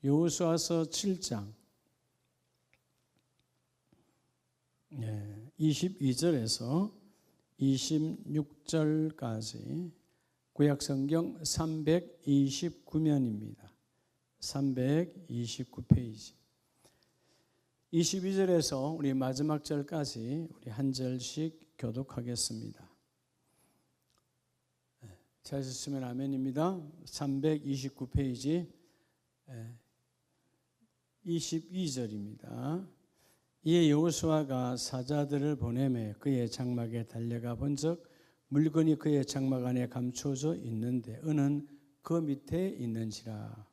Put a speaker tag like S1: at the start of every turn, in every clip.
S1: 여호수아서 7장 22절에서 26절까지 구약성경 329면입니다. 329페이지. 22절에서 우리 마지막 절까지 우리 한 절씩 교독하겠습니다. 찾으셨으면 아멘입니다. 329페이지 22절입니다. 이에 여호수아가 사자들을 보내매 그의 장막에 달려가 본즉 물건이 그의 장막 안에 감추어져 있는데 은은 그 밑에 있는지라.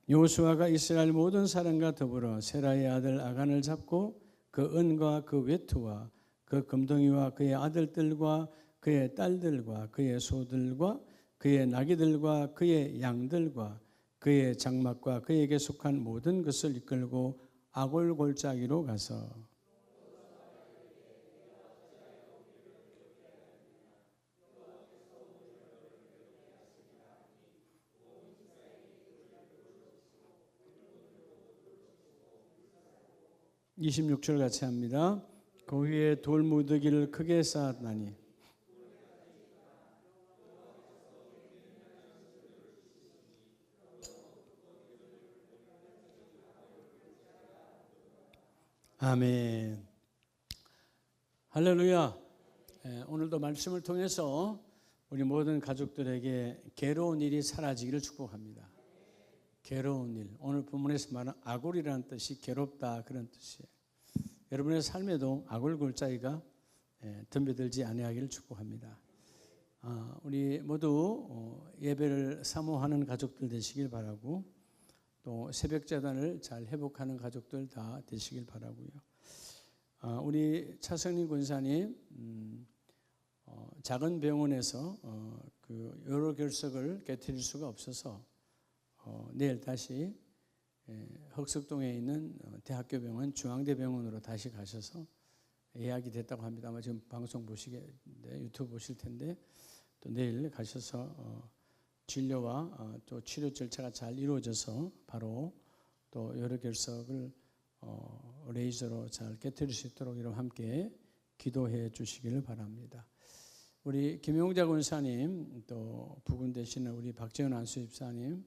S1: 여호수아가 이스라엘 모든 사람과 더불어 세라의 아들 아간을 잡고 그 은과 그 외투와 그 금덩이와 그의 아들들과 그의 딸들과 그의 소들과 그의 나귀들과 그의 양들과 그의 장막과 그에게 속한 모든 것을 이끌고 아골 골짜기로 가서 26절 같이 합니다. 그 위에 돌무더기를 크게 쌓았나니 아멘. 할렐루야. 오늘도 말씀을 통해서 우리 모든 가족들에게 괴로운 일이 사라지기를 축복합니다. 괴로운 일. 오늘 본문에서 말하는 아골이라는 뜻이 괴롭다 그런 뜻이에요. 여러분의 삶에도 아골 골짜기가 덤벼들지 아니하기를 축복합니다. 우리 모두 예배를 사모하는 가족들 되시길 바라고 또 새벽 제단을 잘 회복하는 가족들 다 되시길 바라고요. 우리 차성림 권사님 작은 병원에서 그 여러 결석을 깨트릴 수가 없어서 내일 다시 흑석동에 있는 대학교병원 중앙대병원으로 다시 가셔서 예약이 됐다고 합니다. 아마 지금 방송 보시겠는데 유튜브 보실 텐데 또 내일 가셔서 진료와 또 치료 절차가 잘 이루어져서 바로 또 여러 결석을 레이저로 잘 깨뜨릴 수 있도록 여러분 함께 기도해 주시기를 바랍니다. 우리 김용자 권사님 또 부군 되시는 우리 박재현 안수집사님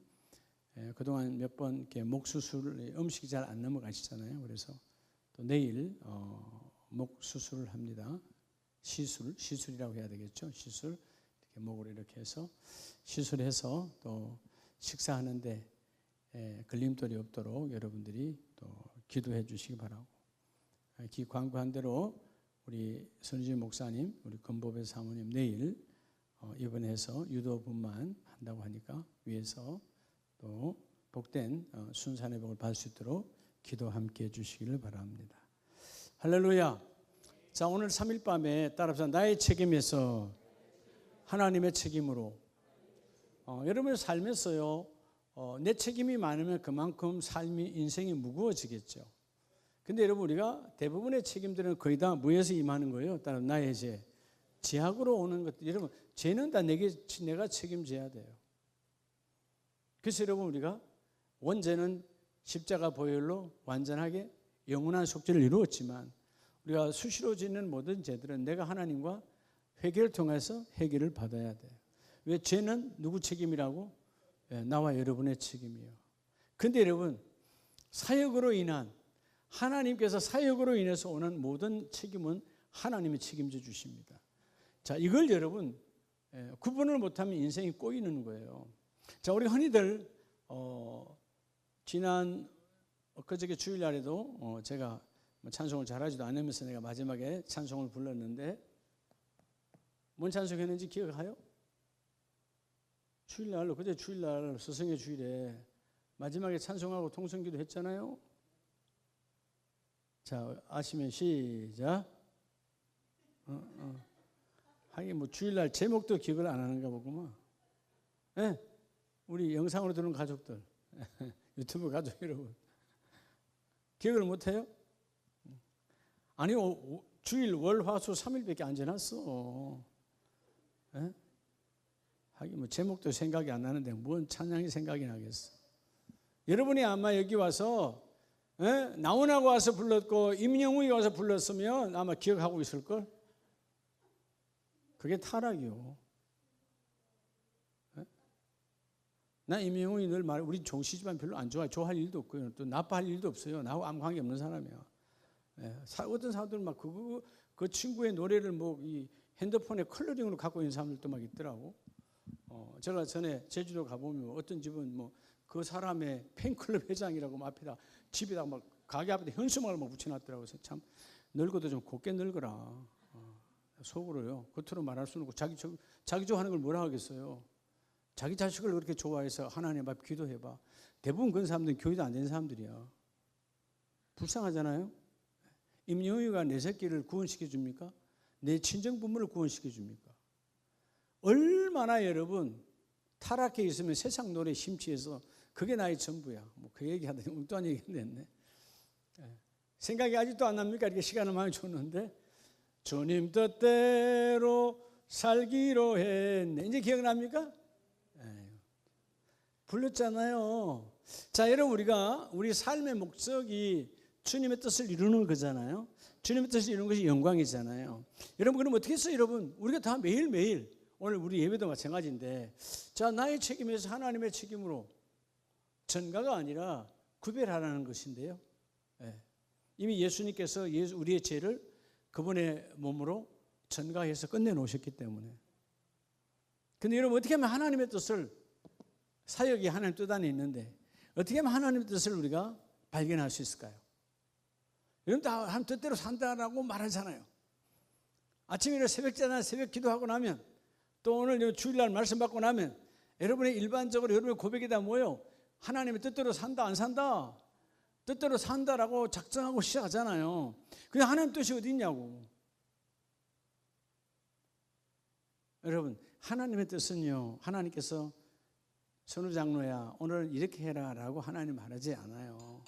S1: 그동안 몇 번 이렇게 목 수술 음식이 잘 안 넘어가시잖아요. 그래서 또 내일 목 수술을 합니다. 시술이라고 해야 되겠죠. 시술 이렇게 목으로 이렇게 해서 시술해서 또 식사하는데 걸림돌이 없도록 여러분들이 또 기도해 주시기 바라고 광고한 대로 우리 선주진 목사님, 우리 건보배 사모님 내일 입원해서 유도분만 한다고 하니까 위에서 또 복된 순산의 복을 받을 수 있도록 기도 함께 해주시기를 바랍니다. 할렐루야. 자, 오늘 3일 밤에 따라서 나의 책임에서 하나님의 책임으로 여러분의 삶에서요 내 책임이 많으면 그만큼 삶이 인생이 무거워지겠죠. 근데 여러분 우리가 대부분의 책임들은 거의 다 무에서 임하는 거예요. 따라 나의 죄악으로 오는 것들. 여러분 죄는 다 내가 책임져야 돼요. 그래서 여러분 우리가 원죄는 십자가 보혈로 완전하게 영원한 속죄를 이루었지만 우리가 수시로 짓는 모든 죄들은 내가 하나님과 회개를 통해서 해결을 받아야 돼요. 왜 죄는 누구 책임이라고? 나와 여러분의 책임이에요. 그런데 여러분 사역으로 인한 하나님께서 사역으로 인해서 오는 모든 책임은 하나님이 책임져 주십니다. 자, 이걸 여러분 구분을 못하면 인생이 꼬이는 거예요. 자, 우리 흔히들 지난 엊그저께 주일날에도 제가 찬송을 잘하지도 않으면서 내가 마지막에 찬송을 불렀는데 뭔 찬송했는지 기억해요? 주일날, 그제 주일날 스승의 주일에 마지막에 찬송하고 통성기도 했잖아요. 자, 아시면 시작. 하긴 뭐 주일날 제목도 기억을 안 하는가 보구만. 네, 우리 영상으로 들은 가족들, 유튜브 가족 여러분, 기억을 못해요? 아니 주일 월 화 수 3일밖에 안 지났어. 예? 하긴 뭐 제목도 생각이 안 나는데 뭔 찬양이 생각이 나겠어. 여러분이 아마 여기 와서 나훈아가 와서 불렀고 임영웅이가 와서 불렀으면 아마 기억하고 있을걸. 그게 타락이요. 나 임영웅이 늘 말해. 우리 종씨 집안 별로 안 좋아해. 좋아할 일도 없고요. 또 나빠할 일도 없어요. 나하고 아무 관계 없는 사람이야. 어떤 사람들은 막 그 친구의 노래를 뭐 이 핸드폰에 컬러링으로 갖고 있는 사람들도 막 있더라고. 제가 전에 제주도 가보면 어떤 집은 뭐 그 사람의 팬클럽 회장이라고 막 앞에다 집에다 막 가게 앞에다 현수막을 막 붙여놨더라고요. 그래서 참 늙어도 좀 곱게 늙어라. 속으로요. 겉으로 말할 수는 없고 자기 좋아하는 걸 뭐라 하겠어요. 자기 자식을 그렇게 좋아해서 하나님 앞에 기도해봐. 대부분 그런 사람들은 교회도 안 되는 사람들이야. 불쌍하잖아요. 임영웅이가 내 새끼를 구원시켜 줍니까? 내 친정 부모를 구원시켜 줍니까? 얼마나 여러분 타락해 있으면 세상 노래에 심취해서 그게 나의 전부야. 뭐 그 얘기하더니 엉뚱한 얘기 했네. 생각이 아직도 안 납니까? 이렇게 시간을 많이 줬는데 주님 뜻대로 살기로 했네. 이제 기억납니까? 불렀잖아요. 자, 여러분 우리 삶의 목적이 주님의 뜻을 이루는 거잖아요. 주님의 뜻을 이루는 것이 영광이잖아요. 여러분 그럼 어떻게 했어요, 여러분? 우리가 다 매일매일 오늘 우리 예배도 마찬가지인데 자, 나의 책임에서 하나님의 책임으로 전가가 아니라 구별하라는 것인데요. 이미 예수님께서 우리의 죄를 그분의 몸으로 전가해서 끝내놓으셨기 때문에. 근데 여러분 어떻게 하면 하나님의 뜻을 사역이 하나님 뜻 안에 있는데 어떻게 하면 하나님의 뜻을 우리가 발견할 수 있을까요? 여러분 다 하나님 뜻대로 산다라고 말하잖아요. 아침에 일어나 새벽자나 새벽 기도하고 나면 또 오늘 주일날 말씀 받고 나면 여러분의 일반적으로 여러분의 고백이 다 뭐예요? 하나님의 뜻대로 산다 안 산다? 뜻대로 산다라고 작정하고 시작하잖아요. 근데 하나님 뜻이 어디 있냐고. 여러분 하나님의 뜻은요, 하나님께서 선우 장로야 오늘 이렇게 해라 라고 하나님 말하지 않아요.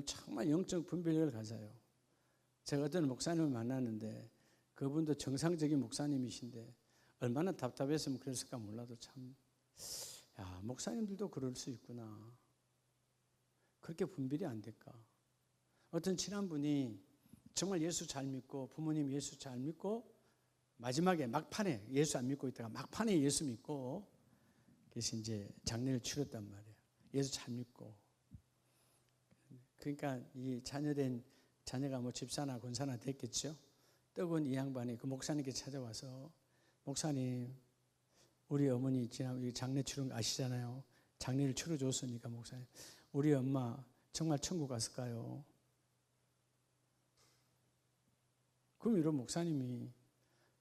S1: 정말 영적 분별력을 가져요. 제가 어떤 목사님을 만났는데 그분도 정상적인 목사님이신데 얼마나 답답했으면 그랬을까 몰라도 참, 야, 목사님들도 그럴 수 있구나. 그렇게 분별이 안 될까. 어떤 친한 분이 정말 예수 잘 믿고 부모님 예수 잘 믿고 마지막에 막판에 예수 안 믿고 있다가 막판에 예수 믿고 그래서 이제 장례를 치렀단 말이에요. 예수 잘 믿고. 그러니까 이 자녀가 뭐 집사나 권사나 됐겠죠. 떡은 이 양반이 그 목사님께 찾아와서 목사님 우리 어머니 지난 장례 치른 거 아시잖아요. 장례를 치러줬으니까 목사님 우리 엄마 정말 천국 갔을까요? 그럼 이런 목사님이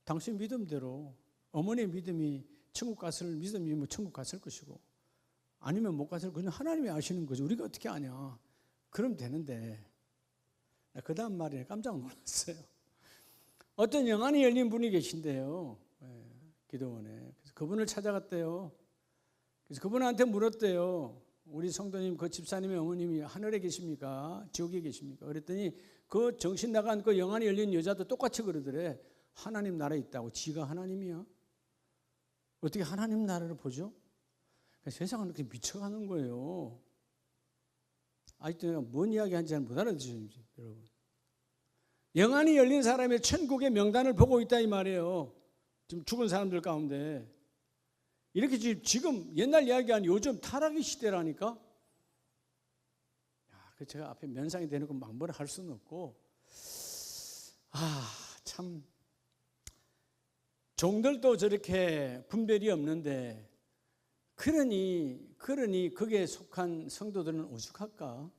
S1: 당신 믿음대로 어머니의 믿음이 천국 갔을 믿음이면 천국 갔을 것이고 아니면 못 갔을 것이고 하나님이 아시는 거죠. 우리가 어떻게 아냐. 그럼 되는데 그 다음 말에 깜짝 놀랐어요. 어떤 영안이 열린 분이 계신데요. 기도원에. 그래서 그분을 찾아갔대요. 그래서 그분한테 물었대요. 우리 성도님 그 집사님의 어머님이 하늘에 계십니까? 지옥에 계십니까? 그랬더니 그 정신 나간 그 영안이 열린 여자도 똑같이 그러더래. 하나님 나라에 있다고. 지가 하나님이야? 어떻게 하나님 나라를 보죠? 세상은 그렇게 미쳐가는 거예요. 아직도 뭔 이야기 하는지 잘 못 알아듣죠, 여러분. 영안이 열린 사람의 천국의 명단을 보고 있다 이 말이에요. 지금 죽은 사람들 가운데. 이렇게 지금 옛날 이야기 아니 요즘 타락의 시대라니까. 제가 앞에 면상이 대놓고 막 뭐라 할 수는 없고. 참. 종들도 저렇게 분별이 없는데 그러니 거기에 속한 성도들은 오죽할까?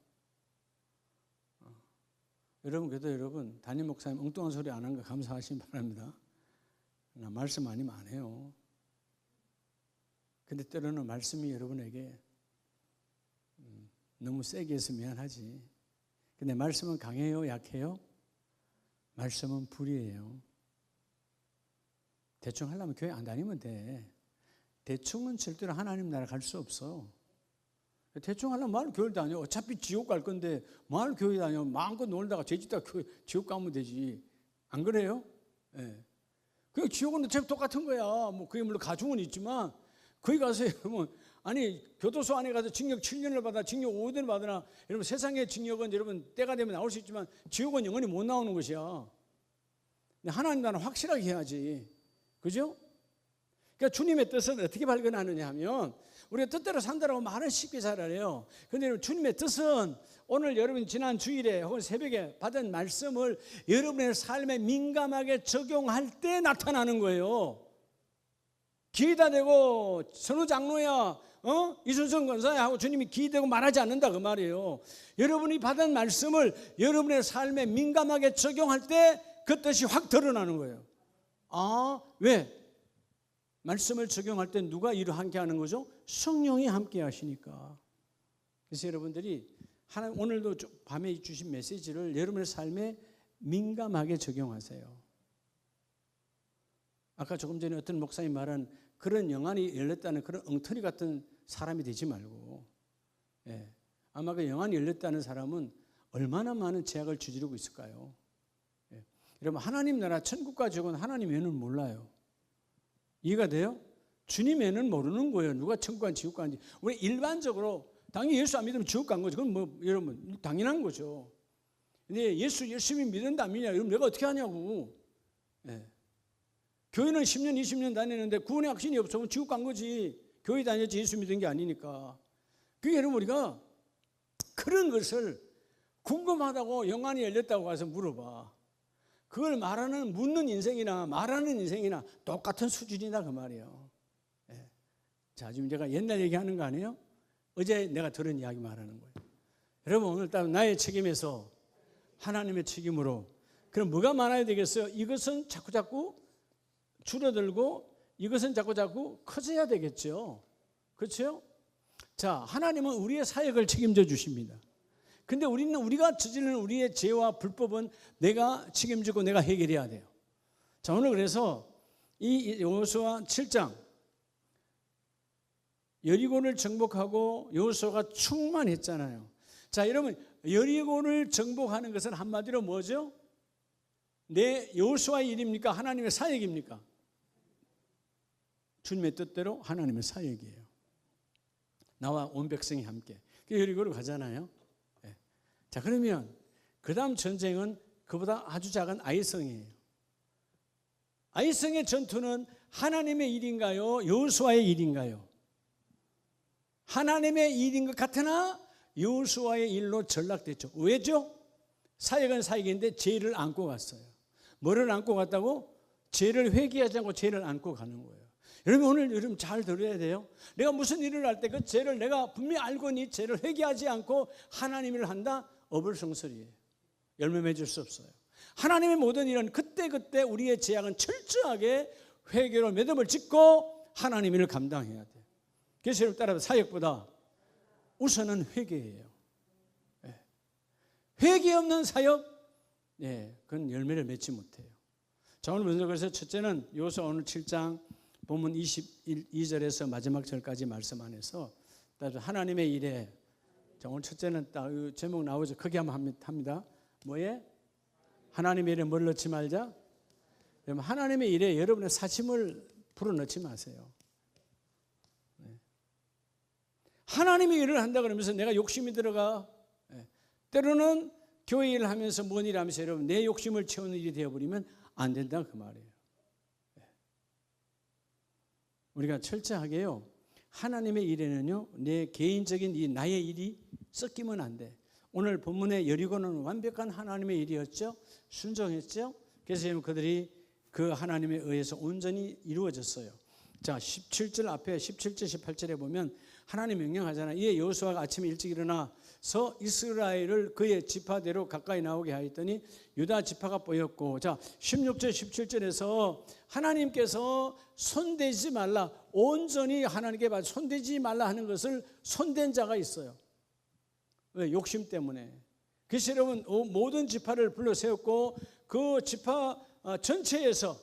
S1: 여러분 그래도 여러분 담임 목사님 엉뚱한 소리 안 한 거 감사하시기 바랍니다. 나 말씀 아니면 안 해요. 근데 때로는 말씀이 여러분에게 너무 세게 해서 미안하지. 근데 말씀은 강해요? 약해요? 말씀은 불이에요. 대충 하려면 교회 안 다니면 돼. 대충은 절대로 하나님 나라 갈 수 없어. 대충 하려면 말 교회 다녀. 어차피 지옥 갈 건데 말 교회 다녀. 마음껏 놀다가 죄짓다가 지옥 가면 되지. 안 그래요? 예. 그 지옥은 어차피 똑같은 거야. 뭐 그게 물론 가중은 있지만 거기 가서 여러분 아니 교도소 안에 가서 징역 7년을 받아 징역 5년을 받으나 여러분 세상의 징역은 여러분 때가 되면 나올 수 있지만 지옥은 영원히 못 나오는 것이야. 하나님 나라는 확실하게 해야지. 그죠? 그러니까 주님의 뜻은 어떻게 발견하느냐 하면 우리가 뜻대로 산다라고 말은 쉽게 잘 알아요. 그런데 주님의 뜻은 오늘 여러분 지난 주일에 혹은 새벽에 받은 말씀을 여러분의 삶에 민감하게 적용할 때 나타나는 거예요. 기회다 되고 선우장로야 이순성 권사야 하고 주님이 기대고 말하지 않는다 그 말이에요. 여러분이 받은 말씀을 여러분의 삶에 민감하게 적용할 때 그 뜻이 확 드러나는 거예요. 아, 왜? 말씀을 적용할 때 누가 이를 함께 하는 거죠? 성령이 함께 하시니까. 그래서 여러분들이 오늘도 밤에 주신 메시지를 여러분의 삶에 민감하게 적용하세요. 아까 조금 전에 어떤 목사님 말한 그런 영안이 열렸다는 그런 엉터리 같은 사람이 되지 말고, 예. 아마 그 영안이 열렸다는 사람은 얼마나 많은 죄악을 저지르고 있을까요? 예. 여러분 하나님 나라 천국과 지옥은 하나님 외에는 몰라요. 이해가 돼요? 주님 외에는 모르는 거예요. 누가 천국 간 지옥 간지. 우리 일반적으로 당연히 예수 안 믿으면 지옥 간 거죠. 그건 뭐 여러분 당연한 거죠. 근데 예수 열심히 믿는다 안 믿냐? 여러분 내가 어떻게 하냐고. 예. 교회는 10년 20년 다니는데 구원의 확신이 없으면 지옥 간 거지. 교회 다녔지 예수 믿은 게 아니니까. 그게 여러분 우리가 그런 것을 궁금하다고 영안이 열렸다고 가서 물어봐. 그걸 묻는 인생이나 말하는 인생이나 똑같은 수준이다 그 말이에요. 예. 자, 지금 제가 옛날 얘기하는 거 아니에요? 어제 내가 들은 이야기 말하는 거예요. 여러분 오늘따라 나의 책임에서 하나님의 책임으로 그럼 뭐가 많아야 되겠어요? 이것은 자꾸자꾸 줄어들고 이것은 자꾸자꾸 커져야 되겠죠. 그렇죠? 자, 하나님은 우리의 사역을 책임져 주십니다. 근데 우리가 저지르는 우리의 죄와 불법은 내가 책임지고 내가 해결해야 돼요. 자, 오늘 그래서 이 여호수아 7장 여리고를 정복하고 여호수아가 충만했잖아요. 자, 여러분 여리고를 정복하는 것은 한마디로 뭐죠? 내 여호수아의 일입니까? 하나님의 사역입니까? 주님의 뜻대로 하나님의 사역이에요. 나와 온 백성이 함께 여리고로 가잖아요. 자, 그러면 그 다음 전쟁은 그보다 아주 작은 아이성이에요. 아이성의 전투는 하나님의 일인가요? 여호수아의 일인가요? 하나님의 일인 것 같으나 여호수아의 일로 전락됐죠. 왜죠? 사역은 사역인데 죄를 안고 갔어요. 뭐를 안고 갔다고? 죄를 회개하지 않고 죄를 안고 가는 거예요. 여러분 오늘 여러분 잘 들어야 돼요. 내가 무슨 일을 할 때 그 죄를 내가 분명히 알고니 죄를 회개하지 않고 하나님 일을 한다? 어불성설이에요. 열매 맺을 수 없어요. 하나님의 모든 일은 그때그때 우리의 죄악은 철저하게 회개로 매듭을 짓고 하나님 일을 감당해야 돼요. 그래서 여러분 따라서 사역보다 우선은 회개예요. 회개 없는 사역, 그건 열매를 맺지 못해요. 자, 오늘 먼저 그래서 첫째는 여호수아 오늘 7장 본문 22절에서 마지막 절까지 말씀 안에서 하나님의 일에, 자, 오늘 첫째는 딱 제목 나오죠. 크게 한번 합니다. 뭐에? 하나님의 일에 뭘 넣지 말자? 여러분 하나님의 일에 여러분의 사심을 불어넣지 마세요. 하나님의 일을 한다 그러면서 내가 욕심이 들어가. 때로는 교회 일을 하면서 뭔 일을 하면서 여러분 내 욕심을 채우는 일이 되어버리면 안 된다 그 말이에요. 우리가 철저하게요, 하나님의 일에는요 내 개인적인 이 나의 일이 섞이면 안 돼. 오늘 본문의 여리고는 완벽한 하나님의 일이었죠. 순종했죠. 그래서 그들이 그 하나님에 의해서 온전히 이루어졌어요. 자, 17절 앞에 17절 18절에 보면 하나님 명령하잖아요. 이에 여호수아가 아침에 일찍 일어나서 이스라엘을 그의 지파대로 가까이 나오게 하였더니 유다 지파가 보였고, 자 16절 17절에서 하나님께서 손대지 말라, 온전히 하나님께 손대지 말라 하는 것을 손댄 자가 있어요. 왜? 욕심 때문에. 그래서 여러분 모든 지파를 불러 세웠고 그 지파 전체에서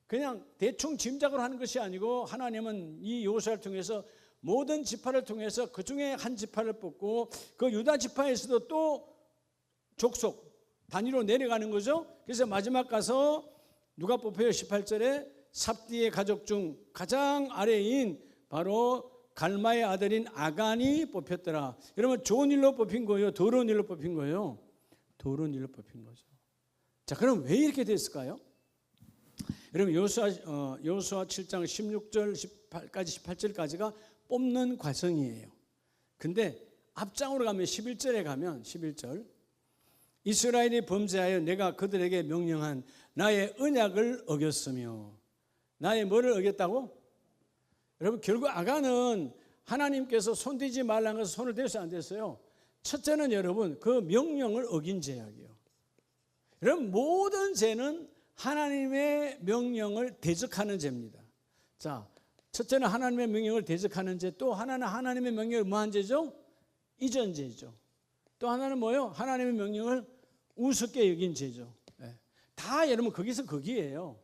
S1: 그냥 대충 짐작을 하는 것이 아니고 하나님은 이 여호수아를 통해서 모든 지파를 통해서 그 중에 한 지파를 뽑고 그 유다 지파에서도 또 족속 단위로 내려가는 거죠. 그래서 마지막 가서 누가 뽑혀요? 18절에 삽디의 가족 중 가장 아래인 바로 갈마의 아들인 아간이 뽑혔더라. 여러분 좋은 일로 뽑힌 거예요? 더러운 일로 뽑힌 거예요? 더러운 일로 뽑힌 거죠. 자, 그럼 왜 이렇게 됐을까요? 여러분 여호수아 7장 16절 18절까지가 뽑는 과정이에요. 근데 앞장으로 가면 11절에 가면 11절 이스라엘이 범죄하여 내가 그들에게 명령한 나의 언약을 어겼으며 나의 뭐를 어겼다고? 여러분 결국 아간은 하나님께서 손대지 말라는 것을 손을 댔어요 안 댔어요? 첫째는 여러분 그 명령을 어긴 죄악이에요. 여러분 모든 죄는 하나님의 명령을 대적하는 죄입니다. 자, 첫째는 하나님의 명령을 대적하는 죄, 또 하나는 하나님의 명령을 뭐한 죄죠? 이전죄죠. 또 하나는 뭐예요? 하나님의 명령을 우습게 여긴 죄죠. 다 여러분 거기서 거기에요.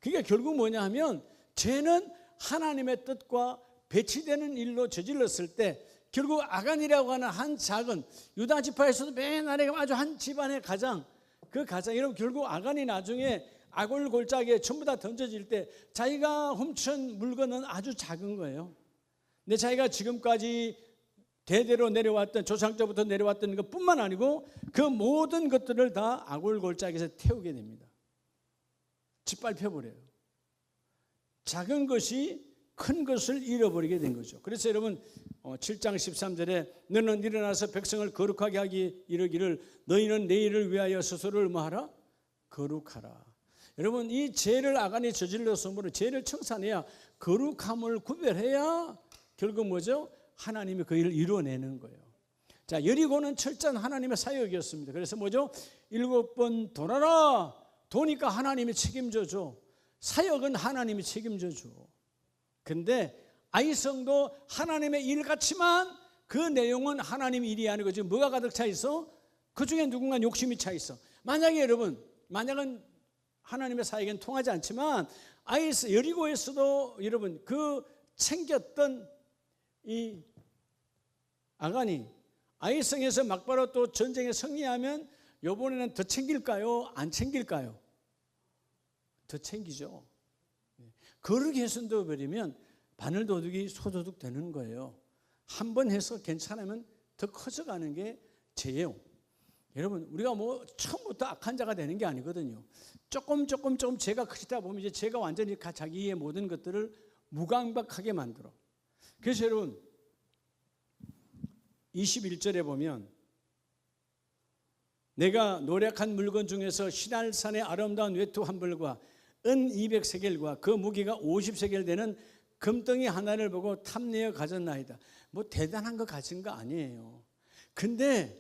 S1: 그게 결국 뭐냐 하면 죄는 하나님의 뜻과 배치되는 일로 저질렀을 때 결국 아간이라고 하는 한 작은 유다 지파에서도 맨 아래 아주 한 집안의 가장 그 가장 여러분 결국 아간이 나중에 아골골짜기에 전부 다 던져질 때 자기가 훔친 물건은 아주 작은 거예요. 근데 자기가 지금까지 대대로 내려왔던 조상자부터 내려왔던 것뿐만 아니고 그 모든 것들을 다 아골골짜기에서 태우게 됩니다. 짓밟혀버려요. 작은 것이 큰 것을 잃어버리게 된 거죠. 그래서 여러분 7장 13절에 너는 일어나서 백성을 거룩하게 하기 이르기를 너희는 내일을 위하여 스스로를 뭐하라? 거룩하라. 여러분 이 죄를 아간이 저질렀으므로 죄를 청산해야 거룩함을 구별해야 결국 뭐죠? 하나님이 그 일을 이루어내는 거예요. 자, 여리고는 철저한 하나님의 사역이었습니다. 그래서 뭐죠? 7번 돌아라. 도니까 하나님이 책임져 줘. 사역은 하나님이 책임져 줘. 근데 아이성도 하나님의 일 같지만 그 내용은 하나님 일이 아니고 지금 뭐가 가득 차 있어? 그 중에 누군가 욕심이 차 있어. 만약에 여러분, 만약은 하나님의 사역은 통하지 않지만 여리고에서도 여러분 그 챙겼던 이 아간이 아이성에서 막바로 또 전쟁에 승리하면 이번에는 더 챙길까요? 안 챙길까요? 더 챙기죠. 거룩히 훼손되어 버리면 바늘도둑이 소도둑 되는 거예요. 한 번 해서 괜찮으면 더 커져가는 게 죄예요. 여러분 우리가 뭐 처음부터 악한 자가 되는 게 아니거든요. 조금 죄가 커지다 보면 이제 죄가 완전히 자기의 모든 것들을 무감각하게 만들어. 그래서 여러분 21절에 보면 내가 노력한 물건 중에서 시날산의 아름다운 외투 한 벌과 은 200세겔과 그 무게가 50세겔 되는 금덩이 하나를 보고 탐내어 가졌나이다. 뭐 대단한 거 가진 거 아니에요. 근데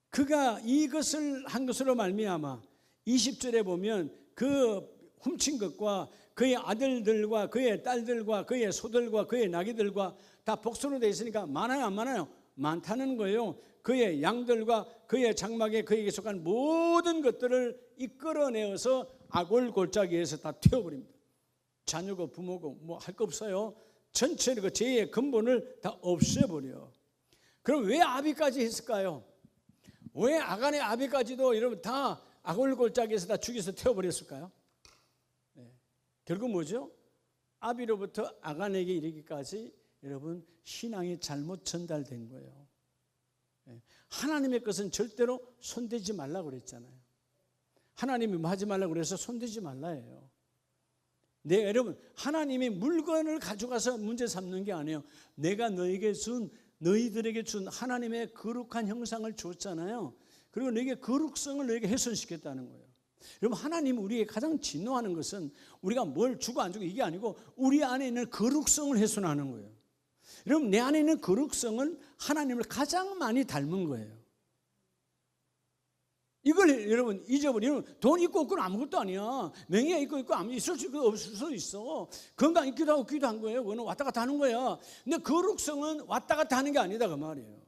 S1: 그가 이것을 한 것으로 말미암아 20절에 보면 그 훔친 것과 그의 아들들과 그의 딸들과 그의 소들과 그의 나귀들과 다 복수로 되어 있으니까 많아요 안 많아요? 많다는 거예요. 그의 양들과 그의 장막에 그에게 속한 모든 것들을 이끌어내어서 아골골짜기에서 다 태워버립니다. 자녀고 부모고 뭐 할 거 없어요. 전체를 그 죄의 근본을 다 없애버려. 그럼 왜 아비까지 했을까요? 왜 아간의 아비까지도 여러분 다 아골골짜기에서 다 죽여서 태워버렸을까요? 결국 뭐죠? 아비로부터 아간에게 이르기까지 여러분 신앙이 잘못 전달된 거예요. 하나님의 것은 절대로 손대지 말라고 그랬잖아요. 하나님이 뭐 하지 말라고 그래서 손대지 말라예요. 네, 여러분 하나님이 물건을 가져가서 문제 삼는 게 아니에요. 내가 너희들에게 준 하나님의 거룩한 형상을 줬잖아요. 그리고 너에게 거룩성을 너에게 훼손시켰다는 거예요. 여러분 하나님은 우리에게 가장 진노하는 것은 우리가 뭘 주고 안 주고 이게 아니고 우리 안에 있는 거룩성을 훼손하는 거예요. 여러분 내 안에 있는 거룩성은 하나님을 가장 많이 닮은 거예요. 이걸 여러분 잊어버리면 돈 있고 없고는 아무것도 아니야. 명예가 있고 아무 있을 수 있고 없을 수 있어. 건강 있기도 하고 없기도 한 거예요. 그거는 왔다 갔다 하는 거야. 근데 거룩성은 왔다 갔다 하는 게 아니다 그 말이에요.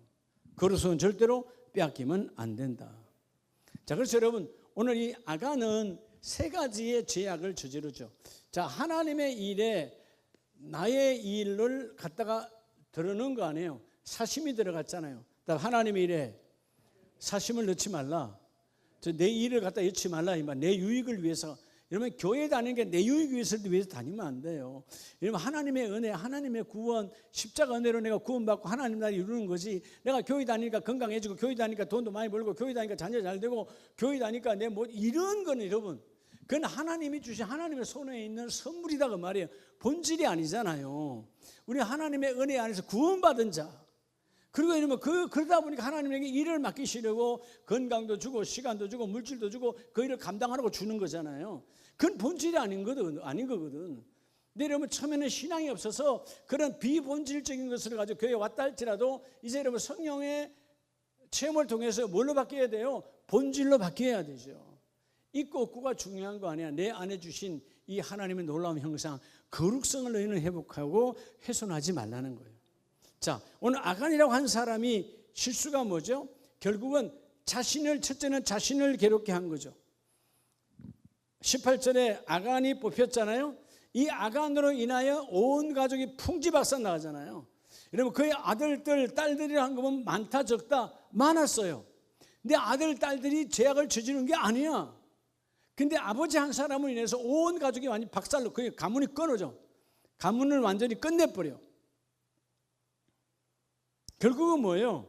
S1: 거룩성은 절대로 빼앗기면 안 된다. 자, 그래서 여러분 오늘 이 아간은 세 가지의 죄악을 저지르죠. 자, 하나님의 일에 나의 일을 갖다가 들어넣은 거 아니에요. 사심이 들어갔잖아요. 하나님의 일에 사심을 넣지 말라. 내 일을 갖다 넣지 말라. 내 유익을 위해서. 여러분 교회 다니는 게 내 유익 위해서 다니면 안 돼요. 여러분 하나님의 은혜, 하나님의 구원, 십자가 은혜로 내가 구원받고 하나님 나라를 이루는 거지. 내가 교회 다니니까 건강해지고, 교회 다니니까 돈도 많이 벌고, 교회 다니니까 자녀 잘 되고, 교회 다니니까 내 뭐 이런 거는 여러분, 그건 하나님이 주신 하나님의 손에 있는 선물이다 그 말이에요. 본질이 아니잖아요. 우리 하나님의 은혜 안에서 구원받은 자. 그리고 이러면 그러다 보니까 하나님에게 일을 맡기시려고 건강도 주고 시간도 주고 물질도 주고 그 일을 감당하라고 주는 거잖아요. 그건 본질이 아닌 거거든. 근데 여러분 처음에는 신앙이 없어서 그런 비본질적인 것을 가지고 교회에 왔다 할지라도 이제 여러분 성령의 체험을 통해서 뭘로 바뀌어야 돼요? 본질로 바뀌어야 되죠. 있고 없고가 중요한 거 아니야. 내 안에 주신 이 하나님의 놀라운 형상, 거룩성을 너희는 회복하고 훼손하지 말라는 거예요. 자, 오늘 아간이라고 한 사람이 실수가 뭐죠? 결국은 첫째는 자신을 괴롭게 한 거죠. 18절에 아간이 뽑혔잖아요. 이 아간으로 인하여 온 가족이 풍지박산 나가잖아요. 여러분 그의 아들들, 딸들이라는 거 보면 많다 적다? 많았어요. 근데 아들, 딸들이 죄악을 저지르는 게 아니야. 근데 아버지 한 사람으로 인해서 온 가족이 완전히 박살로 그 가문이 끊어져. 가문을 완전히 끝내버려. 결국은 뭐예요?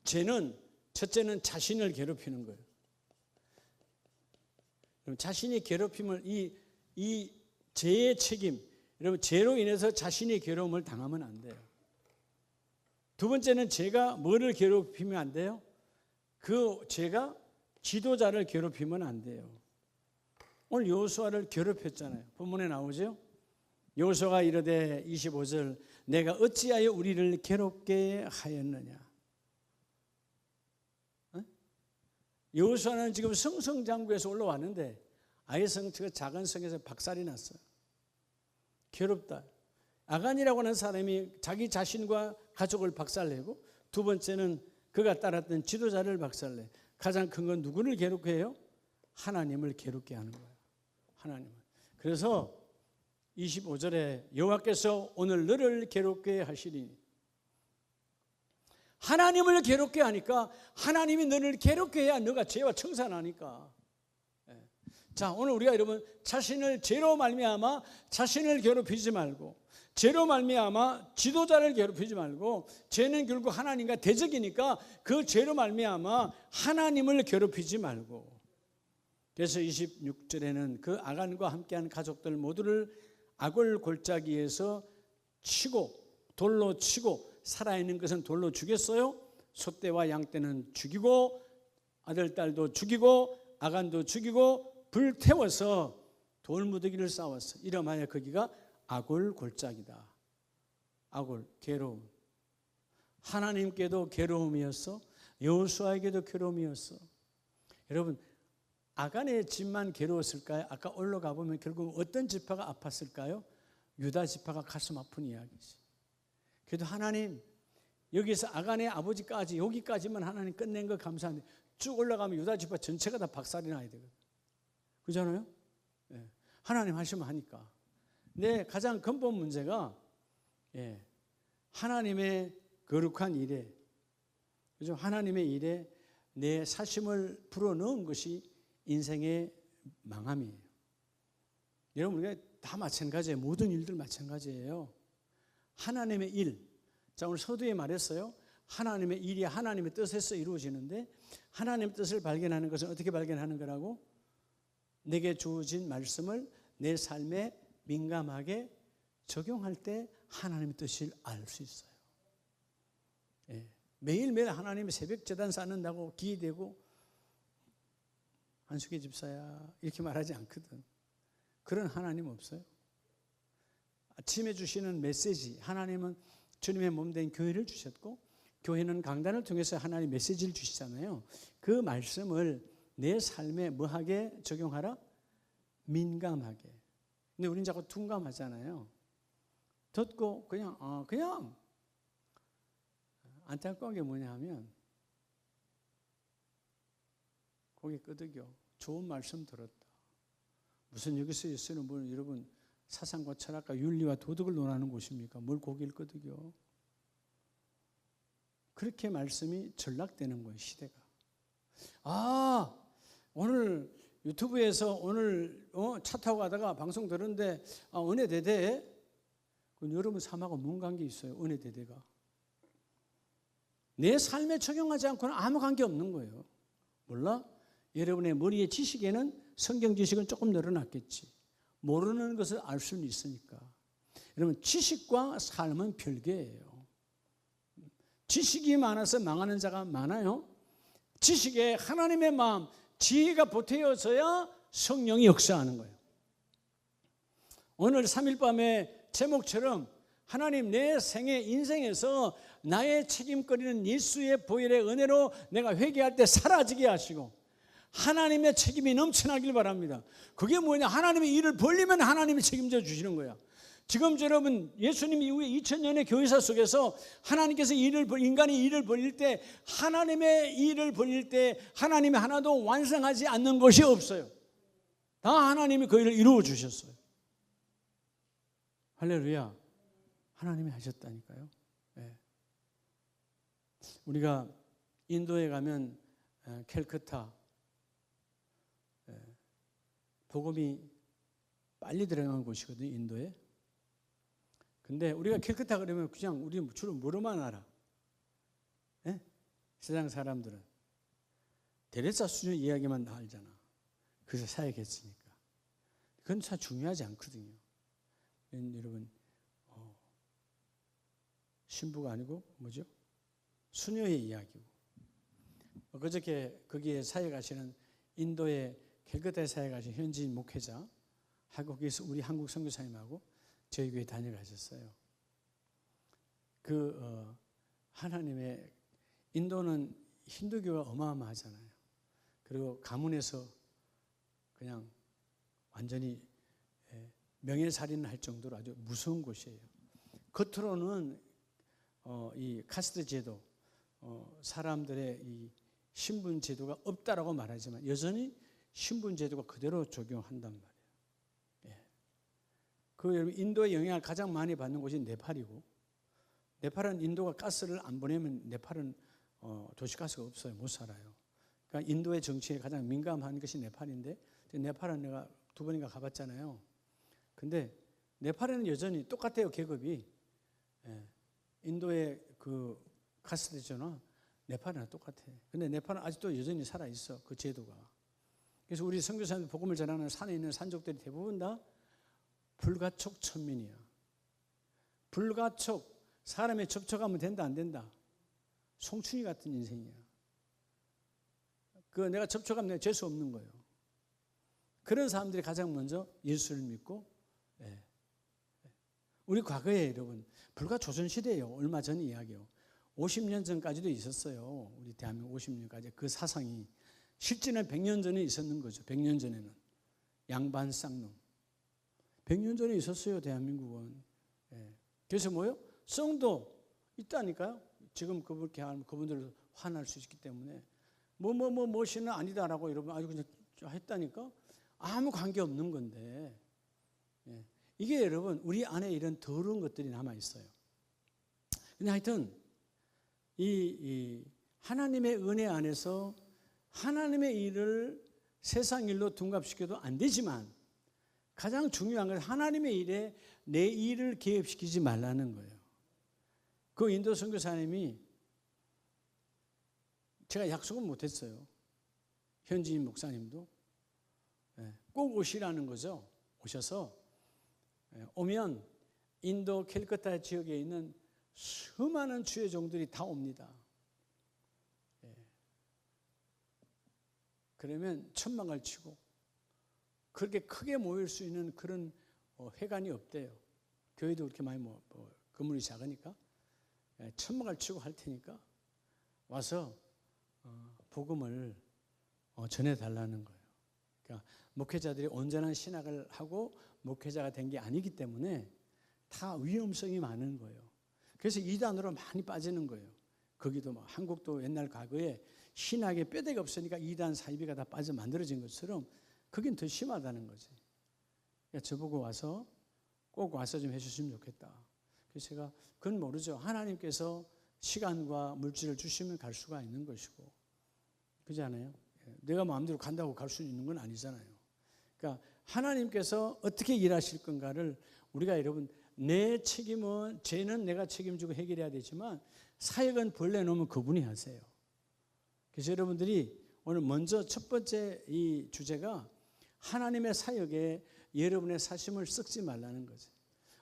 S1: 첫째는 자신을 괴롭히는 거예요. 자신이 괴롭힘을 이 죄의 책임, 여러분 죄로 인해서 자신이 괴로움을 당하면 안 돼요. 두 번째는 죄가 뭐를 괴롭히면 안 돼요? 그 죄가 지도자를 괴롭히면 안 돼요. 오늘 여호수아를 괴롭혔잖아요. 본문에 나오죠? 여호수아가 이르되 25절 내가 어찌하여 우리를 괴롭게 하였느냐. 여호수아는 지금 성성장구에서 올라왔는데 아예 작은 성에서 박살이 났어요. 괴롭다. 아간이라고 하는 사람이 자기 자신과 가족을 박살내고 두 번째는 그가 따랐던 지도자를 박살내. 가장 큰 건 누구를 괴롭게 해요? 하나님을 괴롭게 하는 거예요. 하나님을. 그래서 25절에 여호와께서 오늘 너를 괴롭게 하시리니 하나님을 괴롭게 하니까 하나님이 너를 괴롭게 해야 너가 죄와 청산하니까. 자, 오늘 우리가 여러분 자신을 죄로 말미암아 자신을 괴롭히지 말고 죄로 말미암아 지도자를 괴롭히지 말고 죄는 결국 하나님과 대적이니까 그 죄로 말미암아 하나님을 괴롭히지 말고. 그래서 26절에는 그 아간과 함께한 가족들 모두를 악을 골짜기에서 치고 돌로 치고 살아있는 것은 돌로 죽였어요. 소떼와 양떼는 죽이고 아들 딸도 죽이고 아간도 죽이고 불태워서 돌무더기를 쌓았어. 이름하여 거기가 악을 골짜기다. 악을 괴로움. 하나님께도 괴로움이었어. 여호수아에게도 괴로움이었어. 여러분 아간의 집만 괴로웠을까요? 아까 올라가 보면 결국 어떤 지파가 아팠을까요? 유다 지파가 가슴 아픈 이야기지. 그래도 하나님 여기서 아간의 아버지까지 여기까지만 하나님 끝낸 거 감사한데 쭉 올라가면 유다 지파 전체가 다 박살이 나야 되거든. 그렇잖아요? 네. 하나님 하시면 하니까. 근데 가장 근본 문제가 하나님의 거룩한 일에, 그죠? 하나님의 일에 내 사심을 불어넣은 것이 인생의 망함이에요. 여러분 우리가 다 마찬가지예요. 모든 일들 마찬가지예요. 하나님의 일. 자, 오늘 서두에 말했어요. 하나님의 일이 하나님의 뜻에서 이루어지는데 하나님의 뜻을 발견하는 것은 어떻게 발견하는 거라고? 내게 주어진 말씀을 내 삶에 민감하게 적용할 때 하나님의 뜻을 알 수 있어요. 매일매일 하나님의 새벽 제단 쌓는다고 기대고 한숙이 집사야 이렇게 말하지 않거든. 그런 하나님 없어요. 아침에 주시는 메시지, 하나님은 주님의 몸된 교회를 주셨고 교회는 강단을 통해서 하나님 메시지를 주시잖아요. 그 말씀을 내 삶에 뭐하게 적용하라? 민감하게. 근데 우린 자꾸 둔감하잖아요. 듣고 그냥 안타까운 게 뭐냐 하면 고개 끄덕여. 좋은 말씀 들었다. 무슨 여기서 쓰는 분 여러분 사상과 철학과 윤리와 도덕을 논하는 곳입니까? 뭘 고개를 끄덕여. 그렇게 말씀이 전락되는 거예요, 시대가. 아, 오늘 유튜브에서 오늘 차 타고 가다가 방송 들었는데 은혜대대. 여러분 삶하고 뭔 관계 있어요, 은혜대대가? 내 삶에 적용하지 않고는 아무 관계 없는 거예요. 몰라? 여러분의 머리의 지식에는 성경 지식은 조금 늘어났겠지. 모르는 것을 알 수는 있으니까. 여러분 지식과 삶은 별개예요. 지식이 많아서 망하는 자가 많아요. 지식에 하나님의 마음, 지혜가 보태어져야 성령이 역사하는 거예요. 오늘 3일 밤의 제목처럼 하나님 내 생애 인생에서 나의 책임거리는 예수의 보혈의 은혜로 내가 회개할 때 사라지게 하시고 하나님의 책임이 넘쳐나길 바랍니다. 그게 뭐냐? 하나님의 일을 벌리면 하나님이 책임져 주시는 거야. 지금 여러분 예수님 이후에 2000년의 교회사 속에서 하나님께서 인간이 일을 벌릴 때 하나님의 일을 벌릴 때 하나님이 하나도 완성하지 않는 것이 없어요. 다 하나님이 그 일을 이루어 주셨어요. 할렐루야. 하나님이 하셨다니까요. 네. 우리가 인도에 가면 캘커타 복음이 빨리 들어가는 곳이거든요, 인도에. 근데 우리가 캘커타 그러면 그냥 우리 주로 뭐로만 알아? 네? 세상 사람들은 데레사 수준 이야기만 다 알잖아. 그래서 사역했으니까. 그건 참 중요하지 않거든요. 여러분 신부가 아니고 뭐죠? 수녀의 이야기고. 그저께 거기에 사역하시는 인도의 캘커타에 사역하신 현지인 목회자 하고 거기서 우리 한국 선교사님하고 저희 교회 다녀가셨어요. 하나님의 인도는 힌두교가 어마어마하잖아요. 그리고 가문에서 그냥 완전히 명예살인을 할 정도로 아주 무서운 곳이에요. 겉으로는 이 카스트 제도, 사람들의 이 신분 제도가 없다라고 말하지만 여전히 신분 제도가 그대로 적용한단 말이에요. 여러분 인도의 영향을 가장 많이 받는 곳이 네팔이고, 네팔은 인도가 가스를 안 보내면 네팔은 도시가스가 없어요. 못 살아요. 그러니까 인도의 정치에 가장 민감한 것이 네팔인데, 네팔은 내가 2번인가 가봤잖아요. 근데 네팔에는 여전히 똑같아요, 계급이. 인도의 그 가스대전화 네팔이랑 똑같아. 근데 네팔은 아직도 여전히 살아 있어, 그 제도가. 그래서 우리 선교사님들 복음을 전하는 산에 있는 산족들이 대부분 다 불가촉 천민이야. 불가촉, 사람의 접촉하면 된다 안 된다. 송충이 같은 인생이야. 내가 접촉하면 내가 재수 없는 거예요. 그런 사람들이 가장 먼저 예수를 믿고, 우리 과거에 여러분 불가조선시대예요. 얼마 전 이야기요. 50년 전까지도 있었어요. 우리 대한민국 50년까지 그 사상이. 실제는 100년 전에 있었는 거죠. 100년 전에는 양반 쌍놈 100년 전에 있었어요, 대한민국은. 그래서 뭐요? 성도 있다니까요. 지금 그렇게 하면 그분들 화날 수 있기 때문에 뭐시는 아니다라고 여러분 아주 그냥 했다니까. 아무 관계 없는 건데. 이게 여러분 우리 안에 이런 더러운 것들이 남아 있어요. 근데 하여튼 이 하나님의 은혜 안에서 하나님의 일을 세상 일로 둔갑시켜도 안 되지만 가장 중요한 건 하나님의 일에 내 일을 개입시키지 말라는 거예요. 그 인도 선교사님이 제가 약속은 못했어요. 현지인 목사님도 꼭 오시라는 거죠. 오셔서 오면 인도 캘커타 지역에 있는 수많은 주의 종들이 다 옵니다. 그러면 천막을 치고 그렇게 크게 모일 수 있는 그런 회관이 없대요. 교회도 그렇게 많이 건물이 작으니까 천막을 치고 할 테니까 와서 복음을 전해달라는 거예요. 그러니까 목회자들이 온전한 신학을 하고 목회자가 된 게 아니기 때문에 다 위험성이 많은 거예요. 그래서 이단으로 많이 빠지는 거예요. 거기도 한국도 옛날 과거에 신학에 뼈대가 없으니까 이단 사이비가 다 빠져 만들어진 것처럼 거긴 더 심하다는 거지. 그러니까 저보고 와서 꼭 와서 좀 해주시면 좋겠다. 그래서 제가 그건 모르죠. 하나님께서 시간과 물질을 주시면 갈 수가 있는 것이고, 그렇지 않아요? 내가 마음대로 간다고 갈 수 있는 건 아니잖아요. 그러니까 하나님께서 어떻게 일하실 건가를 우리가 여러분, 내 책임은, 죄는 내가 책임지고 해결해야 되지만 사역은 벌내놓으면 그분이 하세요. 그래서 여러분들이 오늘 먼저 첫 번째 이 주제가 하나님의 사역에 여러분의 사심을 섞지 말라는 거죠.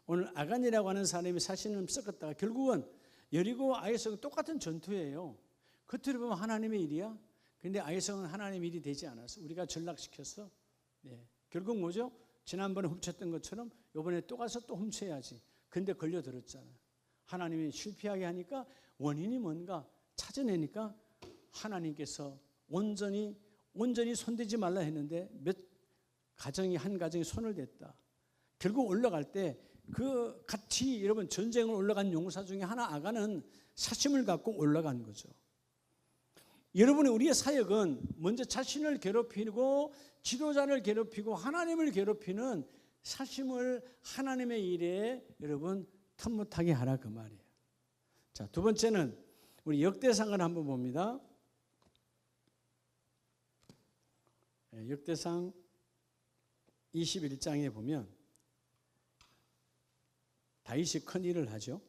S1: 오늘 아간이라고 하는 사람이 사심을 섞었다가 결국은 여리고 아이성은 똑같은 전투예요. 겉으로 보면 하나님의 일이야. 그런데 아이성은 하나님의 일이 되지 않아서 우리가 전락시켰어. 네. 결국 뭐죠? 지난번에 훔쳤던 것처럼 이번에 또 가서 또 훔쳐야지. 근데 걸려들었잖아요. 하나님이 실패하게 하니까 원인이 뭔가 찾아내니까 하나님께서 온전히 손대지 말라 했는데 한 가정이 손을 댔다. 결국 올라갈 때 그 같이 여러분 전쟁을 올라간 용사 중에 하나 아간은 사심을 갖고 올라간 거죠. 여러분의 우리의 사역은 먼저 자신을 괴롭히고 지도자를 괴롭히고 하나님을 괴롭히는 사심을 하나님의 일에 여러분 텀못하게 하라 그 말이에요. 자, 두 번째는 우리 역대상을 한번 봅니다. 역대상 21장에 보면 다윗이 큰 일을 하죠.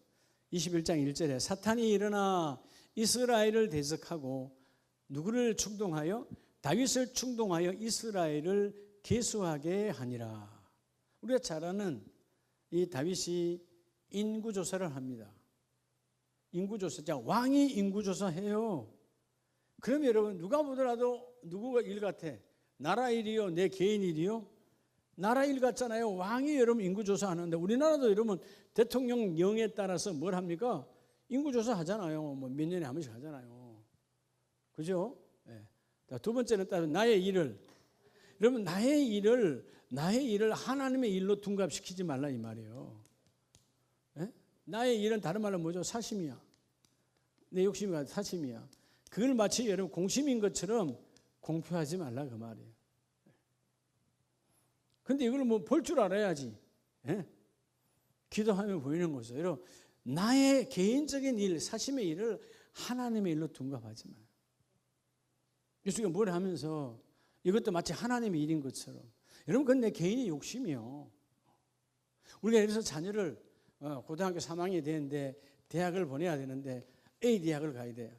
S1: 21장 1절에 사탄이 일어나 이스라엘을 대적하고 누구를 충동하여? 다윗을 충동하여 이스라엘을 계수하게 하니라. 우리가 잘 아는 이 다윗이 인구조사를 합니다. 인구조사, 자, 왕이 인구조사해요. 그럼 여러분 누가 보더라도 누구가 일 같아? 나라 일이요? 내 개인 일이요? 나라 일 같잖아요. 왕이 여러분 인구조사하는데 우리나라도 여러분 대통령령에 따라서 뭘 합니까? 인구조사 하잖아요. 뭐 몇 년에 한 번씩 하잖아요. 그죠? 네. 두 번째는 따로 나의 일을, 여러분 나의 일을 하나님의 일로 둔갑시키지 말라 이 말이에요. 네? 나의 일은 다른 말로 뭐죠? 사심이야. 내 욕심이 사심이야. 그걸 마치 여러분 공심인 것처럼 공표하지 말라 그 말이에요. 근데 이걸 뭐 볼 줄 알아야지. 예? 기도하면 보이는 거죠. 여러분, 나의 개인적인 일, 사심의 일을 하나님의 일로 둔갑하지 마요. 예수가 뭘 하면서 이것도 마치 하나님의 일인 것처럼. 여러분, 그건 내 개인의 욕심이요. 우리가 예를 들어서 자녀를 고등학교 3학년이 되는데 대학을 보내야 되는데 A 대학을 가야 돼.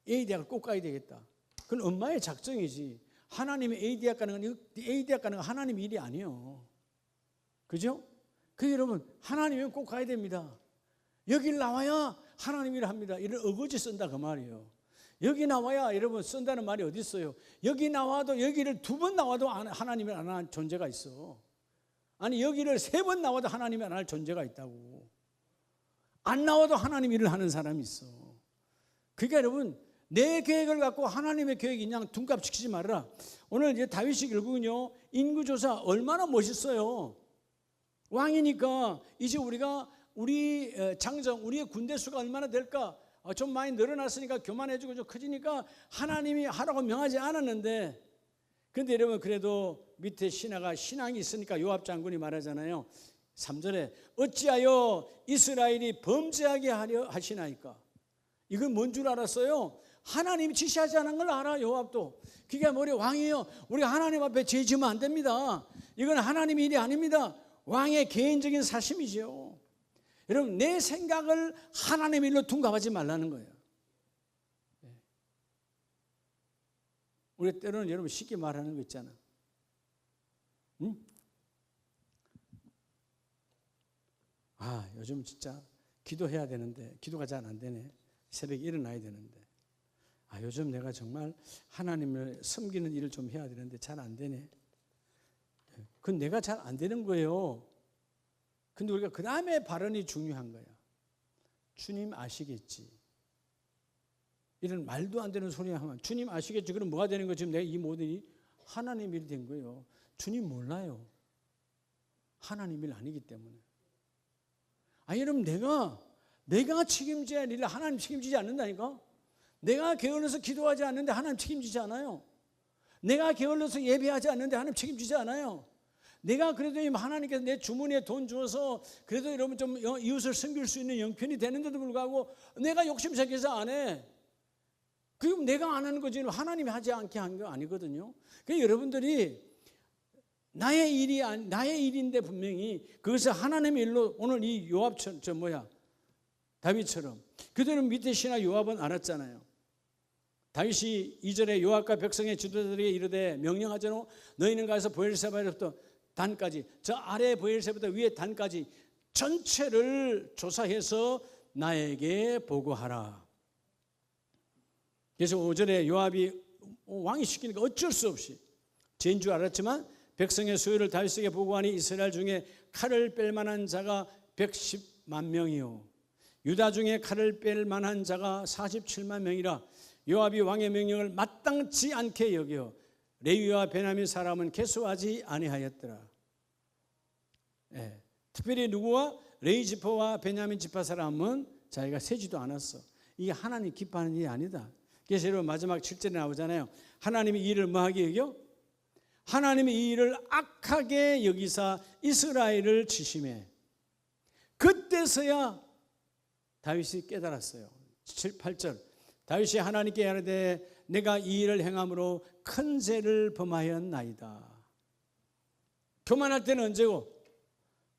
S1: A 대학을 꼭 가야 되겠다. 그건 엄마의 작정이지. 하나님이 A 대학 가는 건 하나님의 일이 아니에요. 그죠? 그 여러분 하나님은 꼭 가야 됩니다. 여길 나와야 하나님 일을 합니다. 이런 어거지 쓴다 그 말이에요. 여기 나와야 여러분 쓴다는 말이 어디 있어요? 여기 나와도 여기를 2번 나와도 하나님을 안 할 존재가 있어. 아니 여기를 3번 나와도 하나님이 안 할 존재가 있다고. 안 나와도 하나님 일을 하는 사람이 있어. 그러니까 여러분 내 계획을 갖고 하나님의 계획이 그냥 둔갑시키지 말아라. 오늘 이제 다윗이 결국은요 인구조사 얼마나 멋있어요. 왕이니까 이제 우리 장정 우리의 군대 수가 얼마나 될까? 좀 많이 늘어났으니까 교만해지고 좀 커지니까 하나님이 하라고 명하지 않았는데, 근데 여러분 그래도 밑에 신앙이 있으니까 요압 장군이 말하잖아요. 3절에 어찌하여 이스라엘이 범죄하게 하려 하시나이까? 이건 뭔 줄 알았어요? 하나님이 지시하지 않은 걸 알아. 요압도. 그게 뭐래? 왕이에요. 우리가 하나님 앞에 죄 지으면 안 됩니다. 이건 하나님의 일이 아닙니다. 왕의 개인적인 사심이죠. 여러분 내 생각을 하나님의 일로 둔갑하지 말라는 거예요. 우리 때로는 여러분 쉽게 말하는 거 있잖아. 응? 요즘 진짜 기도해야 되는데 기도가 잘 안 되네. 새벽에 일어나야 되는데 요즘 내가 정말 하나님을 섬기는 일을 좀 해야 되는데 잘 안 되네. 그건 내가 잘 안 되는 거예요. 근데 우리가 그 다음에 발언이 중요한 거야. 주님 아시겠지. 이런 말도 안 되는 소리 하면 주님 아시겠지. 그럼 뭐가 되는 거야? 지금 내가 이 모든 일이 하나님 일이 된 거예요. 주님 몰라요. 하나님 일 아니기 때문에. 여러분 내가 책임져야 할 일을 하나님 책임지지 않는다니까. 내가 게을러서 기도하지 않는데 하나님 책임지지 않아요. 내가 게을러서 예배하지 않는데 하나님 책임지지 않아요. 내가 그래도 하나님께서 내 주머니에 돈 주어서 그래도 여러분 좀 이웃을 섬길 수 있는 형편이 되는데도 불구하고 내가 욕심 생겨서 안 해. 그럼 내가 안 하는 거지 하나님이 하지 않게 한 거 아니거든요. 그러니까 여러분들이 나의 일인데 분명히 그것을 하나님의 일로 오늘 이 요압처럼 다윗처럼 그들은 밑에 신하 요압은 알았잖아요. 다윗이 2절에 요압과 백성의 지도자들에게 이르되 명령하자노 너희는 가서 브엘세바로부터 단까지 저 아래 브엘세바부터 위에 단까지 전체를 조사해서 나에게 보고하라. 그래서 5절에 요압이 왕이 시키니까 어쩔 수 없이 죄인 줄 알았지만 백성의 소유를 다윗에게 보고하니 이스라엘 중에 칼을 뺄 만한 자가 110만 명이요 유다 중에 칼을 뺄 만한 자가 47만 명이라. 요압이 왕의 명령을 마땅치 않게 여겨 레위와 베냐민 사람은 계수하지 아니하였더라. 특별히 누구와 레위 지파와 베냐민 지파 사람은 자기가 세지도 않았어. 이게 하나님 기뻐하는 일이 아니다. 그래서 여러분 마지막 7절에 나오잖아요. 하나님이 이 일을 뭐하게 여겨? 하나님이 이 일을 악하게 여기사 이스라엘을 치심해. 그때서야 다윗이 깨달았어요. 7, 8절 다윗이 하나님께 이르되 내가 이 일을 행함으로 큰 죄를 범하였나이다. 교만할 때는 언제고?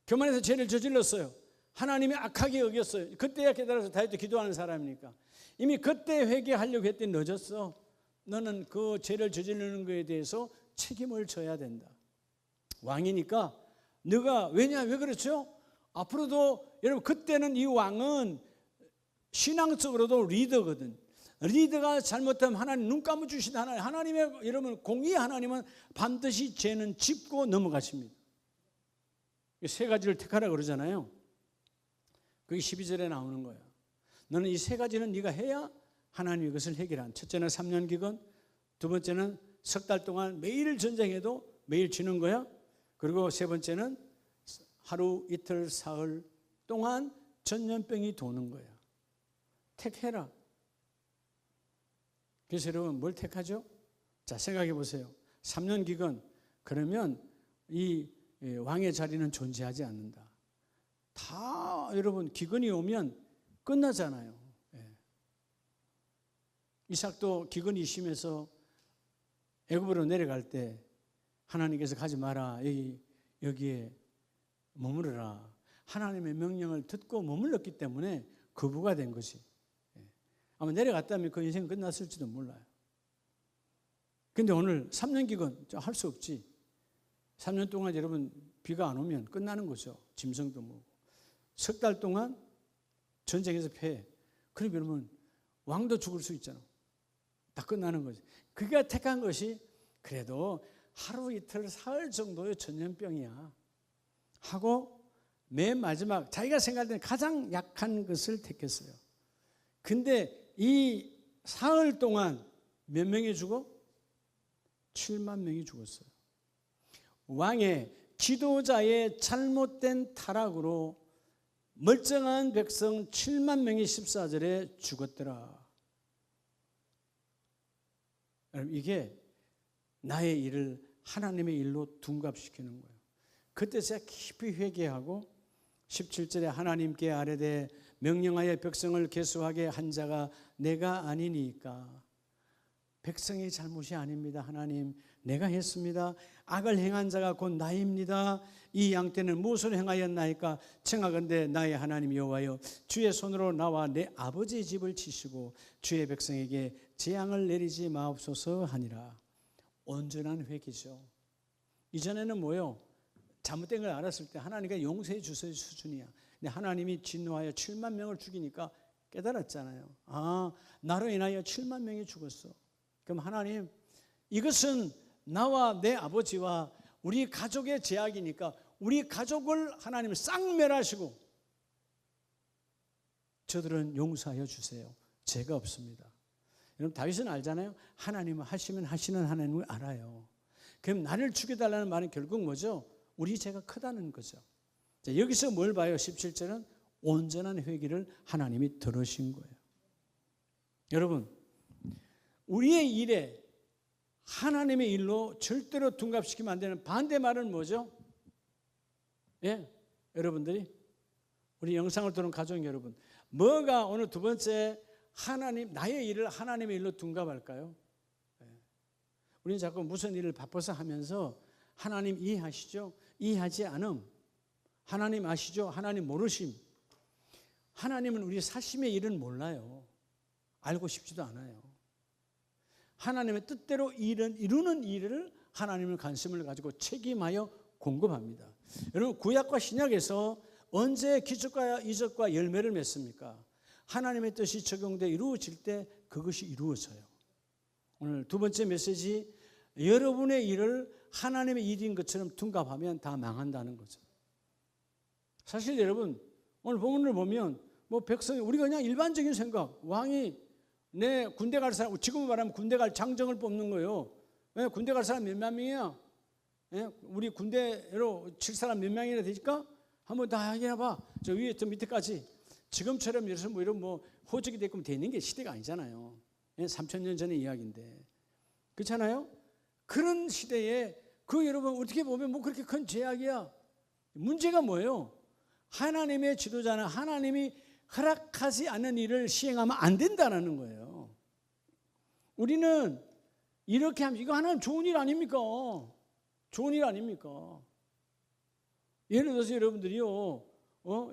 S1: 교만해서 죄를 저질렀어요. 하나님이 악하게 여겼어요. 그때야 깨달아서 다윗도 기도하는 사람이니까. 이미 그때 회개하려고 했더니 늦었어. 너는 그 죄를 저지르는 것에 대해서 책임을 져야 된다. 왕이니까 너가 왜 그렇죠? 앞으로도 여러분 그때는 이 왕은 신앙적으로도 리더거든. 리더가 잘못하면 하나님 눈 감아주신 하나님의 여러분 공의의 하나님은 반드시 죄는 짚고 넘어가십니다. 세 가지를 택하라 그러잖아요. 그게 12절에 나오는 거야. 너는 이 세 가지는 네가 해야 하나님이 그것을 해결한. 첫째는 3년 기근, 두 번째는 석 달 동안 매일 전쟁해도 매일 지는 거야. 그리고 세 번째는 하루 이틀 사흘 동안 전염병이 도는 거야. 택해라. 그래서 여러분 뭘 택하죠? 자, 생각해 보세요. 3년 기근, 그러면 이 왕의 자리는 존재하지 않는다. 다 여러분 기근이 오면 끝나잖아요. 이삭도 기근이 심해서 애굽으로 내려갈 때 하나님께서 가지 마라. 여기에 머무르라. 하나님의 명령을 듣고 머물렀기 때문에 거부가 된 것이. 아마 내려갔다면 그 인생 끝났을지도 몰라요. 근데 오늘 3년 기근 할 수 없지. 3년 동안 여러분 비가 안 오면 끝나는 거죠. 짐승도 뭐고. 석 달 동안 전쟁에서 패해. 그럼 여러분 왕도 죽을 수 있잖아. 다 끝나는 거지. 그가 택한 것이 그래도 하루 이틀 사흘 정도의 전염병이야 하고 맨 마지막 자기가 생각할 때는 가장 약한 것을 택했어요. 근데 이 사흘 동안 몇 명이 죽어? 7만 명이 죽었어요. 왕의 지도자의 잘못된 타락으로 멀쩡한 백성 7만 명이 14절에 죽었더라. 여러분 이게 나의 일을 하나님의 일로 둔갑시키는 거예요. 그때서야 깊이 회개하고 17절에 하나님께 아뢰되 명령하여 백성을 계수하게 한 자가 내가 아니니까. 백성의 잘못이 아닙니다. 하나님 내가 했습니다. 악을 행한 자가 곧 나입니다. 이 양떼는 무엇을 행하였나이까? 청하건대 나의 하나님 여호와여 주의 손으로 나와 내 아버지의 집을 치시고 주의 백성에게 재앙을 내리지 마옵소서 하니라. 온전한 회개죠. 이전에는 뭐요? 잘못된 걸 알았을 때 하나님께 용서해 주세요 수준이야. 근데 하나님이 진노하여 7만 명을 죽이니까 깨달았잖아요. 아, 나로 인하여 7만 명이 죽었어. 그럼 하나님 이것은 나와 내 아버지와 우리 가족의 죄악이니까 우리 가족을 하나님 싹 멸하시고 저들은 용서하여 주세요. 죄가 없습니다. 여러분 다윗은 알잖아요. 하나님은 하시면 하시는 하나님을 알아요. 그럼 나를 죽여달라는 말은 결국 뭐죠? 우리 죄가 크다는 거죠. 자, 여기서 뭘 봐요? 17절은 온전한 회개를 하나님이 들으신 거예요. 여러분 우리의 일에 하나님의 일로 절대로 둔갑시키면 안 되는 반대 말은 뭐죠? 예, 여러분들이 우리 영상을 보는 가족 여러분, 뭐가 오늘 두 번째 하나님 나의 일을 하나님의 일로 둔갑할까요? 예. 우리는 자꾸 무슨 일을 바빠서 하면서 하나님 이해하시죠? 이해하지 않음. 하나님 아시죠? 하나님 모르심. 하나님은 우리 사심의 일은 몰라요. 알고 싶지도 않아요. 하나님의 뜻대로 이루는 일을 하나님은 관심을 가지고 책임하여 공급합니다. 여러분 구약과 신약에서 언제 기적과 이적과 열매를 맺습니까? 하나님의 뜻이 적용돼 이루어질 때 그것이 이루어져요. 오늘 두 번째 메시지, 여러분의 일을 하나님의 일인 것처럼 둔갑하면 다 망한다는 거죠. 사실 여러분 오늘 본문을 보면 뭐 백성이 우리가 그냥 일반적인 생각, 왕이 내 군대 갈 사람, 지금 말하면 군대 갈 장정을 뽑는 거예요. 왜? 군대 갈 사람 몇만 명이야? 예? 우리 군대로 칠 사람 몇 명이나 되니까 한번 다 확인해봐. 저 위에 저 밑에까지. 지금처럼 예를 들어서 뭐 이런 뭐 호적이 되고 되는 게 시대가 아니잖아요. 예? 3,000년 전의 이야기인데. 그렇잖아요? 그런 시대에 그 여러분 어떻게 보면 뭐 그렇게 큰 제약이야. 문제가 뭐예요? 하나님의 지도자는 하나님이 허락하지 않는 일을 시행하면 안 된다는 거예요. 우리는 이렇게 하면 이거 하나님 좋은 일 아닙니까? 좋은 일 아닙니까? 예를 들어서 여러분들이요,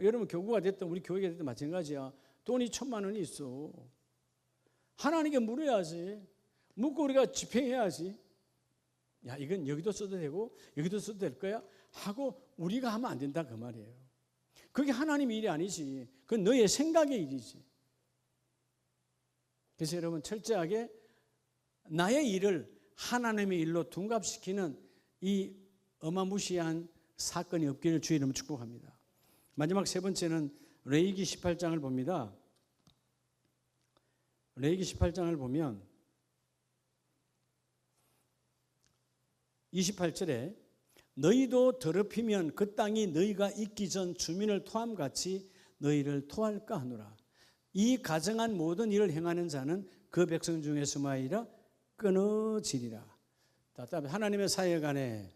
S1: 여러분 교구가 됐든 우리 교회가 됐든 마찬가지야. 돈이 1,000만 원이 있어. 하나님께 물어야지. 묻고 우리가 집행해야지. 야, 이건 여기도 써도 되고 여기도 써도 될 거야 하고 우리가 하면 안 된다 그 말이에요. 그게 하나님의 일이 아니지. 그건 너의 생각의 일이지. 그래서 여러분 철저하게 나의 일을 하나님의 일로 둔갑시키는 이 어마무시한 사건이 없기를 주의 이름으로 축복합니다. 마지막 세 번째는 레위기 18장을 봅니다. 레위기 18장을 보면 28절에 너희도 더럽히면 그 땅이 너희가 있기 전 주민을 토함같이 너희를 토할까 하노라. 이 가정한 모든 일을 행하는 자는 그 백성 중에서 마이라 끊어지리라. 다음에 하나님의 사역 안에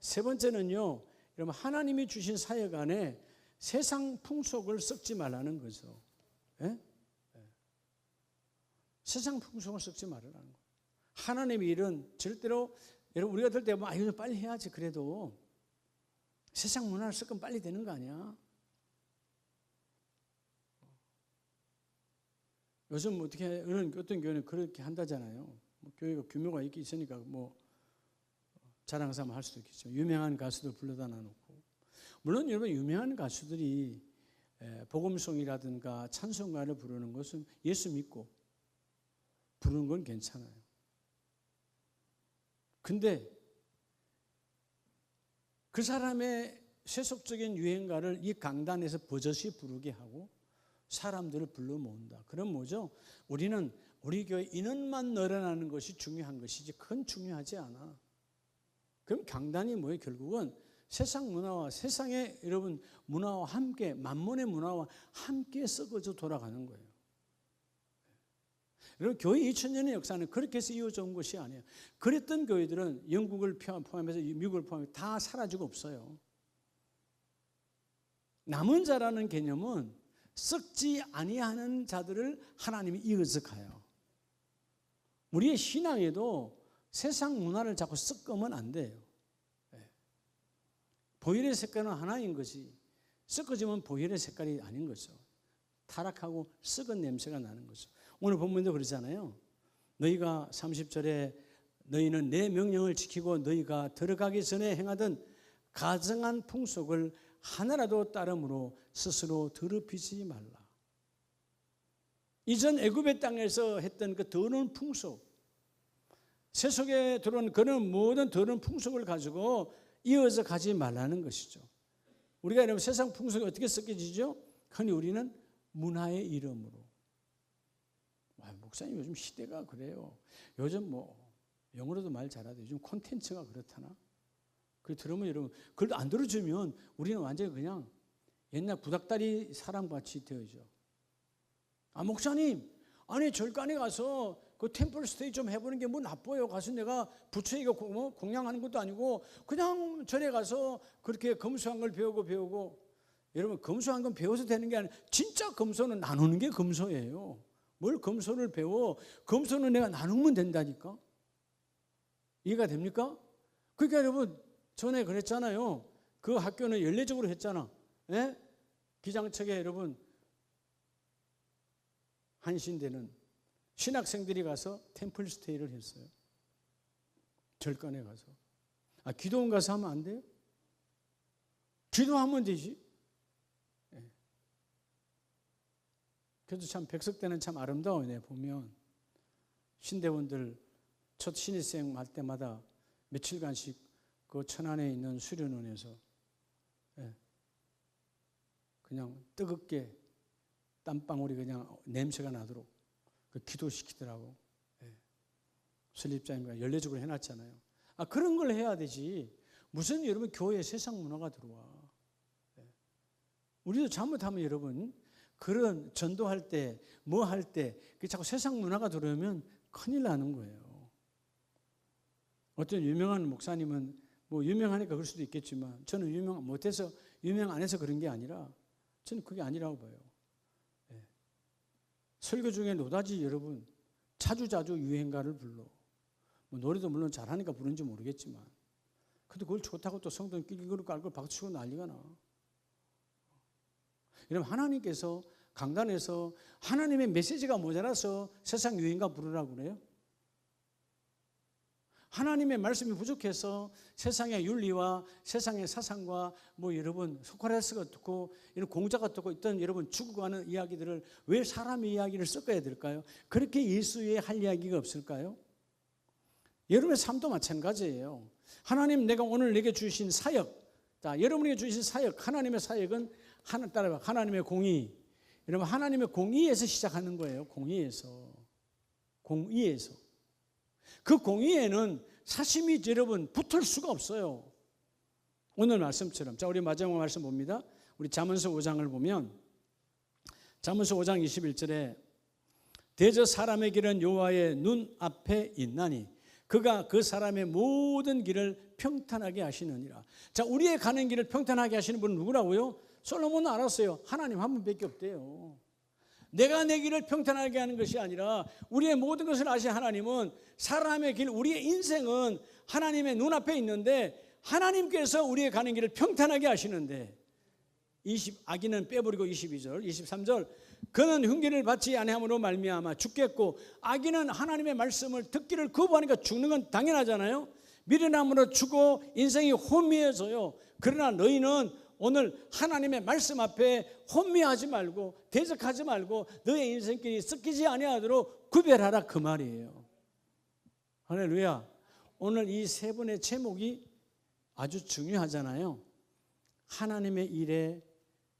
S1: 세 번째는요, 여러분 하나님이 주신 사역 안에 세상 풍속을 섞지 말라는 거죠. 예? 세상 풍속을 섞지 말라는 거예요. 하나님의 일은 절대로 여러분 우리가 들 때 뭐 이거 빨리 해야지 그래도 세상 문화를 섞으면 빨리 되는 거 아니야? 요즘 어떻게 어떤 교회는 그렇게 한다잖아요. 뭐 교회가 규모가 있으니까 뭐 자랑 삼아 할 수도 있겠지만 유명한 가수들 불러다 놔놓고 물론 여러분 유명한 가수들이 복음송이라든가 찬송가를 부르는 것은 예수 믿고 부르는 건 괜찮아요. 근데 그 사람의 세속적인 유행가를 이 강단에서 버젓이 부르게 하고 사람들을 불러 모은다. 그럼 뭐죠? 우리는 우리 교회 인원만 늘어나는 것이 중요한 것이지 그건 중요하지 않아. 그럼 강단이 뭐예요? 결국은 세상 문화와 세상의 여러분 문화와 함께 만문의 문화와 함께 썩어져 돌아가는 거예요. 여러분 교회 2000년의 역사는 그렇게 해서 이어져 온 것이 아니에요. 그랬던 교회들은 영국을 포함해서 미국을 포함해서 다 사라지고 없어요. 남은 자라는 개념은 썩지 아니하는 자들을 하나님이 이어서 가요. 우리의 신앙에도 세상 문화를 자꾸 섞으면 안 돼요. 보혈의 색깔은 하나인 것이 섞어지면 보혈의 색깔이 아닌 거죠. 타락하고 썩은 냄새가 나는 거죠. 오늘 본문도 그러잖아요. 너희가 30절에 너희는 내 명령을 지키고 너희가 들어가기 전에 행하던 가증한 풍속을 하나라도 따름으로 스스로 더럽히지 말라. 이전 애굽의 땅에서 했던 그 더러운 풍속, 세속에 들어온 그런 모든 더러운 풍속을 가지고 이어서 가지 말라는 것이죠. 우리가 여러분 세상 풍속이 어떻게 섞여지죠? 흔히 우리는 문화의 이름으로. 목사님 요즘 시대가 그래요. 요즘 뭐 영어로도 말 잘하대. 요즘 콘텐츠가 그렇다나. 그 들으면 여러분 그걸 안 들어주면 우리는 완전히 그냥 옛날 구닥다리 사람같이 되어져. 아 목사님, 아니 절간에 가서 그 템플 스테이 좀 해보는 게 뭐 나빠요. 가서 내가 부처에게 공양하는 것도 아니고 그냥 절에 가서 그렇게 검소한 걸 배우고 여러분 검소한 건 배워서 되는 게 아니라 진짜 검소는 나누는 게 검소예요. 뭘 검소를 배워? 검소는 내가 나누면 된다니까. 이해가 됩니까? 그러니까 여러분 전에 그랬잖아요. 그 학교는 연례적으로 했잖아. 예? 기장측에 여러분 한신대는 신학생들이 가서 템플 스테이를 했어요. 절간에 가서. 기도원 가서 하면 안 돼요? 기도하면 되지. 예. 그래도 참 백석대는 참 아름다워요. 보면 신대원들 첫 신입생 할 때마다 며칠간씩 그 천안에 있는 수련원에서 그냥 뜨겁게 땀방울이 그냥 냄새가 나도록 기도시키더라고. 설립자님과 연례적으로 해놨잖아요. 그런 걸 해야 되지. 무슨 여러분 교회에 세상 문화가 들어와. 우리도 잘못하면 여러분 그런 전도할 때 뭐 할 때 자꾸 세상 문화가 들어오면 큰일 나는 거예요. 어떤 유명한 목사님은 뭐 유명하니까 그럴 수도 있겠지만 저는 유명 못해서 유명 안 해서 그런 게 아니라 저는 그게 아니라고 봐요. 설교 중에 노다지 여러분 자주자주 유행가를 불러. 뭐 노래도 물론 잘하니까 부르는지 모르겠지만 근데 그걸 좋다고 또 성도는 끼리그릇 깔고 박수치고 난리가 나. 여러분 하나님께서 강단에서 하나님의 메시지가 모자라서 세상 유행가 부르라고 그래요? 하나님의 말씀이 부족해서 세상의 윤리와 세상의 사상과 뭐 여러분 소크라테스가 듣고 이런 공자가 듣고 있던 여러분 죽어가는 이야기들을 왜 사람의 이야기를 섞어야 될까요? 그렇게 예수의 할 이야기가 없을까요? 여러분의 삶도 마찬가지예요. 하나님 내가 오늘 내게 주신 사역, 자 여러분에게 주신 사역, 하나님의 사역은 하나님의 공의. 여러분 하나님의 공의에서 시작하는 거예요. 공의에서. 그 공의에는 사심이 여러분 붙을 수가 없어요. 오늘 말씀처럼. 자, 우리 마지막 말씀 봅니다. 우리 잠언서 5장을 보면 잠언서 5장 21절에 대저 사람의 길은 여호와의 눈 앞에 있나니 그가 그 사람의 모든 길을 평탄하게 하시느니라. 자, 우리의 가는 길을 평탄하게 하시는 분은 누구라고요? 솔로몬은 알았어요. 하나님 한 분밖에 없대요. 내가 내 길을 평탄하게 하는 것이 아니라 우리의 모든 것을 아신 하나님은 사람의 길, 우리의 인생은 하나님의 눈앞에 있는데 하나님께서 우리의 가는 길을 평탄하게 하시는데 악인은 빼버리고 22절, 23절 그는 흉기를 받지 아니함으로 말미암아 죽겠고 악인은 하나님의 말씀을 듣기를 거부하니까 죽는 건 당연하잖아요. 미련함으로 죽어 인생이 혼미해져요. 그러나 너희는 오늘 하나님의 말씀 앞에 혼미하지 말고 대적하지 말고 너의 인생길이 섞이지 아니하도록 구별하라 그 말이에요. 할렐루야. 오늘 이 세 분의 제목이 아주 중요하잖아요. 하나님의 일에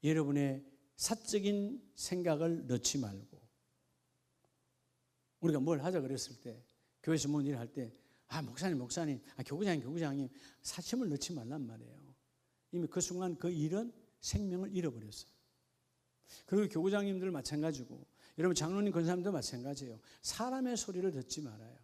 S1: 여러분의 사적인 생각을 넣지 말고 우리가 뭘 하자 그랬을 때 교회에서 뭔 일을 할 때 목사님 교구장님 사심을 넣지 말란 말이에요. 이미 그 순간 그 일은 생명을 잃어버렸어요. 그리고 교구장님들 마찬가지고 여러분 장로님 권사님도 마찬가지예요. 사람의 소리를 듣지 말아요.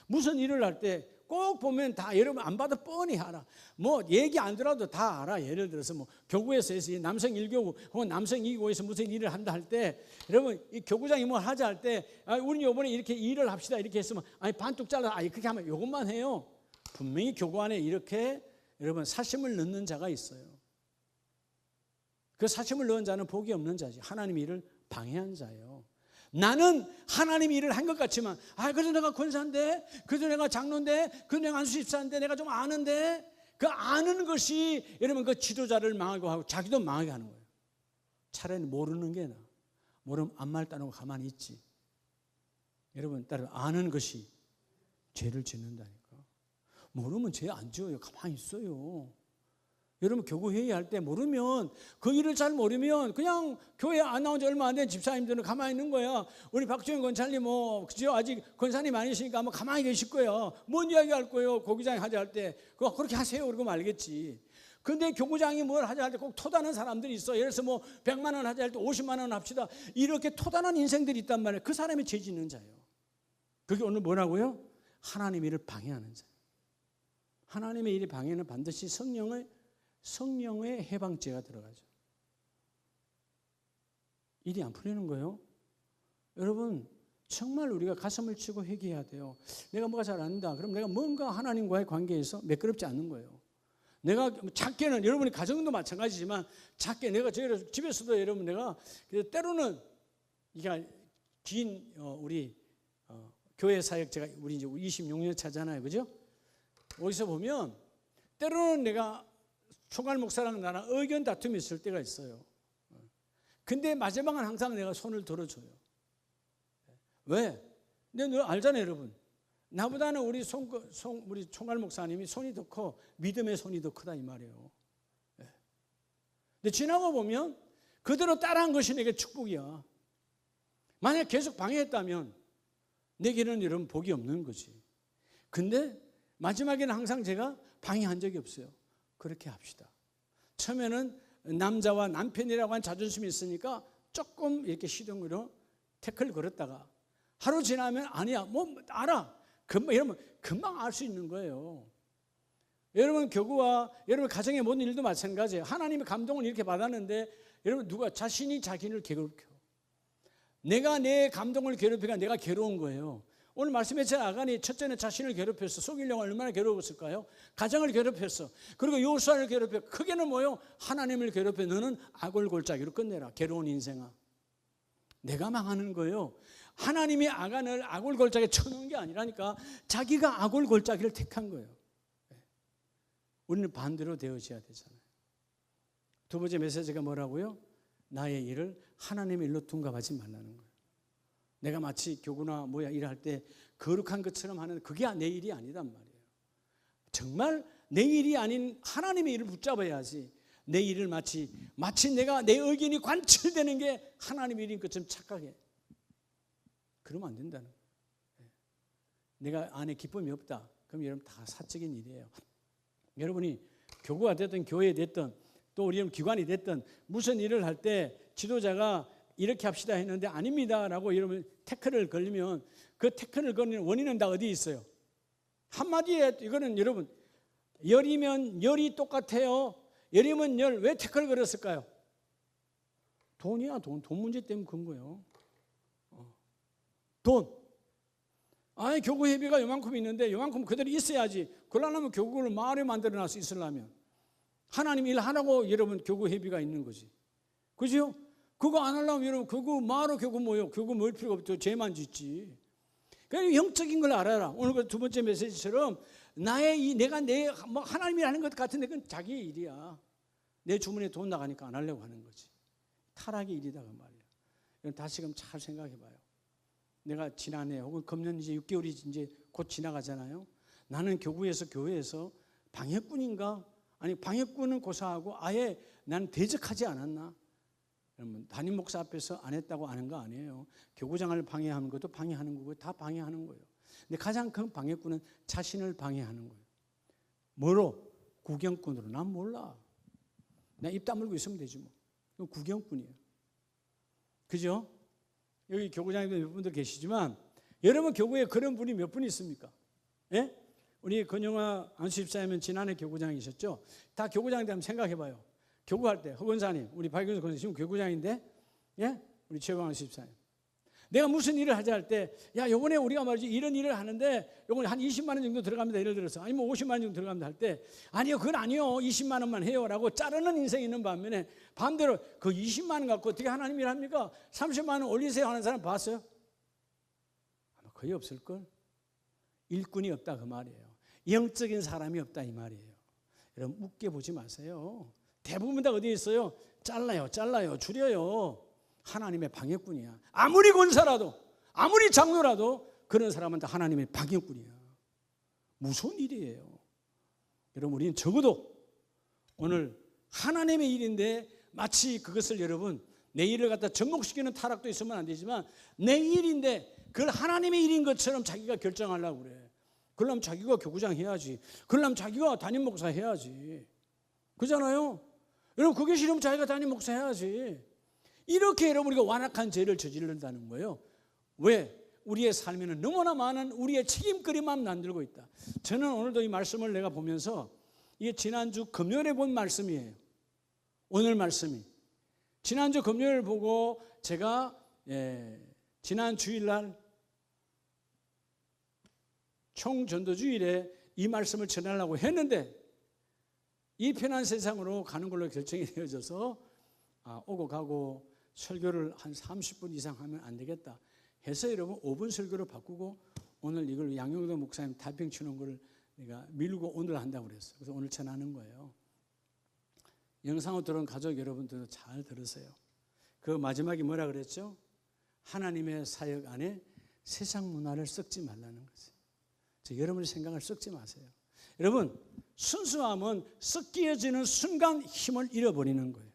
S1: 무슨 일을 할 때 꼭 보면 다 여러분 안 봐도 뻔히 알아. 뭐 얘기 안 들어도 다 알아. 예를 들어서 뭐 교구에서 남성 1교구 혹은 남성 2교구에서 무슨 일을 한다 할 때 여러분 이 교구장이 뭐 하자 할 때 우리 이번에 이렇게 일을 합시다 이렇게 했으면 반뚝 잘라 그렇게 하면 이것만 해요. 분명히 교구 안에 이렇게 여러분 사심을 넣는 자가 있어요. 그 사심을 넣은 자는 복이 없는 자지. 하나님의 일을 방해한 자예요. 나는 하나님 일을 한 것 같지만 그래도 내가 권사인데 그래도 내가 장로인데 그래도 내가 안수집사인데 내가 좀 아는데 그 아는 것이 여러분 그 지도자를 망하게 하고 자기도 망하게 하는 거예요. 차라리 모르는 게 나아. 모르면 아무 말도 안 하고 가만히 있지. 여러분 따라 아는 것이 죄를 짓는다니까. 모르면 죄 안 지어요. 가만히 있어요. 여러분 교구 회의할 때 모르면 그 일을 잘 모르면 그냥 교회 안 나온 지 얼마 안 된 집사님들은 가만히 있는 거야. 우리 박종현 권사님 그죠? 아직 권사님 아니시니까 가만히 계실 거예요. 뭔 이야기 할 거예요? 고기장이 하자 할 때 그거 그렇게 하세요. 그러고 말겠지. 근데 교구장이 뭘 하자 할 때 꼭 토다는 사람들이 있어. 예를 들어서 100만 원 하자 할 때 50만 원 합시다. 이렇게 토다는 인생들이 있단 말이에요. 그 사람이 죄 짓는 자예요. 그게 오늘 뭐라고요? 하나님의 일을 방해하는 자. 하나님의 일이 방해는 반드시 성령의 해방죄가 들어가죠. 일이 안 풀리는 거예요. 여러분 정말 우리가 가슴을 치고 회개해야 돼요. 내가 뭐가 잘 안 된다. 그럼 내가 뭔가 하나님과의 관계에서 매끄럽지 않는 거예요. 내가 작게는 여러분이 가정도 마찬가지지만 작게 내가 집에서도 여러분 내가 때로는 이게 긴 우리 교회 사역 제가 우리 이제 26년 차잖아요, 그죠? 어디서 보면 때로는 내가 총괄 목사랑 나랑 의견 다툼이 있을 때가 있어요. 근데 마지막은 항상 내가 손을 들어줘요. 왜? 근데 너 알잖아요, 여러분. 나보다는 우리 총괄 목사님이 손이 더 커, 믿음의 손이 더 크다 이 말이에요. 근데 지나고 보면 그대로 따라한 것이 내게 축복이야. 만약 계속 방해했다면 내게는 여러분 복이 없는 거지. 근데 마지막에는 항상 제가 방해한 적이 없어요. 그렇게 합시다. 처음에는 남자와 남편이라고 한 자존심이 있으니까 조금 이렇게 시동으로 태클 걸었다가 하루 지나면 아니야, 뭐 알아. 이러면 금방 알 수 있는 거예요. 여러분 교구와 여러분 가정의 모든 일도 마찬가지예요. 하나님의 감동을 이렇게 받았는데 여러분 누가 자신이 자기를 괴롭혀. 내가 내 감동을 괴롭히니까 내가 괴로운 거예요. 오늘 말씀했잖아요. 아간이 첫째는 자신을 괴롭혔어. 속이려고 얼마나 괴로웠을까요? 가정을 괴롭혔어. 그리고 요수아를 괴롭혀. 크게는 뭐요? 하나님을 괴롭혀. 너는 아골골짜기로 끝내라. 괴로운 인생아. 내가 망하는 거예요. 하나님이 아간을 아골골짜기에 쳐놓은 게 아니라니까 자기가 아골골짜기를 택한 거예요. 우리는 반대로 되어져야 되잖아요. 두 번째 메시지가 뭐라고요? 나의 일을 하나님의 일로 둔갑하지 말라는 거예요. 내가 마치 교구나 일을 할 때 거룩한 것처럼 하는 그게 내 일이 아니단 말이에요. 정말 내 일이 아닌 하나님의 일을 붙잡아야지. 내 일을 마치 내가 내 의견이 관철되는 게 하나님의 일인 것처럼 착각해. 그러면 안 된다는 거예요. 내가 안에 기쁨이 없다. 그럼 여러분 다 사적인 일이에요. 여러분이 교구가 됐든 교회에 됐든 또 우리는 기관이 됐든 무슨 일을 할 때 지도자가 이렇게 합시다 했는데 아닙니다라고 여러분 태클을 걸리면 그 태클을 걸리는 원인은 다 어디에 있어요? 한마디에 이거는 여러분 열이면 열이 똑같아요. 열이면 열. 왜 태클을 걸었을까요? 돈이야 돈 문제 때문에 그런 거예요. 돈. 아니 교구 회비가 요만큼 있는데 요만큼 그대로 있어야지. 그러려면 교구를 마을에 만들어놔서 있으려면 하나님 일하라고 여러분 교구 회비가 있는 거지. 그죠? 그거 안 하려면 여러분 교구 마을로 교구 뭐요? 교구 모일 필요가 없죠. 죄만 짓지. 그러니까 영적인 걸 알아라. 오늘 그 두 번째 메시지처럼 내가 하나님이 하는 것 같은데 그건 자기의 일이야. 내 주머니에 돈 나가니까 안 하려고 하는 거지. 타락의 일이다 그 말이야. 이건 다시금 잘 생각해 봐요. 내가 지난해 혹은 금년 이제 6개월이 이제 곧 지나가잖아요. 나는 교회에서 방해꾼인가? 아니 방해꾼은 고사하고 아예 나는 대적하지 않았나? 여러분 담임 목사 앞에서 안 했다고 아는 거 아니에요. 교구장을 방해하는 것도 방해하는 거고 다 방해하는 거예요. 근데 가장 큰 방해꾼은 자신을 방해하는 거예요. 뭐로? 구경꾼으로. 난 몰라. 나 입 다물고 있으면 되지 뭐. 그건 구경꾼이에요. 그죠? 여기 교구장에도 몇 분들 계시지만 여러분 교구에 그런 분이 몇 분 있습니까? 예? 우리 건영화 안수 집사님은 지난해 교구장이셨죠? 다 교구장 되면 생각해 봐요. 교구할 때 허건사님, 우리 박영수 권사님 지금 교구장인데 예? 우리 최광 안수 집사님. 내가 무슨 일을 하자 할 때 야 요번에 우리가 말이지 이런 일을 하는데 요번에 한 20만 원 정도 들어갑니다. 예를 들어서 아니면 50만 원 정도 들어갑니다 할 때 아니요 그건 아니요 20만 원만 해요 라고 자르는 인생이 있는 반면에 반대로 그 20만 원 갖고 어떻게 하나님 일합니까? 30만 원 올리세요 하는 사람 봤어요? 아마 거의 없을걸. 일꾼이 없다 그 말이에요. 영적인 사람이 없다 이 말이에요. 여러분 웃게 보지 마세요. 대부분 다 어디에 있어요? 잘라요 줄여요. 하나님의 방해꾼이야. 아무리 권사라도 아무리 장로라도 그런 사람은 다 하나님의 방해꾼이야. 무서운 일이에요. 여러분 우리는 적어도 오늘 하나님의 일인데 마치 그것을 여러분 내 일을 갖다 접목시키는 타락도 있으면 안 되지만 내 일인데 그걸 하나님의 일인 것처럼 자기가 결정하려고 그래. 그러려면 자기가 교구장 해야지. 그러려면 자기가 담임 목사 해야지. 그잖아요. 여러분 그게 싫으면 자기가 담임 목사 해야지. 이렇게 여러분 우리가 완악한 죄를 저지른다는 거예요. 왜? 우리의 삶에는 너무나 많은 우리의 책임거리만 만들고 있다. 저는 오늘도 이 말씀을 내가 보면서 이게 지난주 금요일에 본 말씀이에요. 오늘 말씀이. 지난주 금요일 보고 제가 지난 주일날 총전도주일에 이 말씀을 전하려고 했는데 이 편한 세상으로 가는 걸로 결정이 되어져서 오고 가고 설교를 한 30분 이상 하면 안 되겠다 해서 여러분 5분 설교로 바꾸고 오늘 이걸 양용도 목사님 달팽 치는 걸 내가 밀고 오늘 한다고 그랬어요. 그래서 오늘 전하는 거예요. 영상으로 들어온 가족 여러분들도 잘 들으세요. 그 마지막에 뭐라 그랬죠? 하나님의 사역 안에 세상 문화를 섞지 말라는 거죠. 여러분의 생각을 섞지 마세요. 여러분, 순수함은 섞여지는 순간 힘을 잃어버리는 거예요.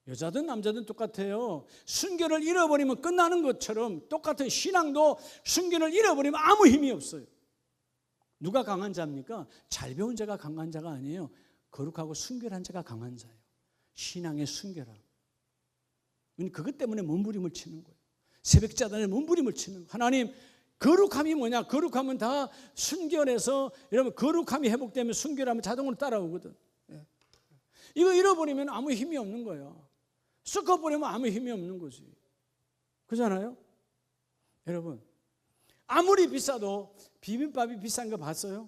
S1: 여자든 남자든 똑같아요. 순결을 잃어버리면 끝나는 것처럼 똑같은 신앙도 순결을 잃어버리면 아무 힘이 없어요. 누가 강한 자입니까? 잘 배운 자가 강한 자가 아니에요. 거룩하고 순결한 자가 강한 자예요. 신앙의 순결함. 그것 때문에 몸부림을 치는 거예요. 새벽자단에 몸부림을 치는 거예요. 하나님, 거룩함이 뭐냐? 거룩함은 다 순결해서 여러분 거룩함이 회복되면 순결하면 자동으로 따라오거든. 이거 잃어버리면 아무 힘이 없는 거예요. 섞어버리면 아무 힘이 없는 거지. 그렇잖아요? 여러분 아무리 비싸도 비빔밥이 비싼 거 봤어요?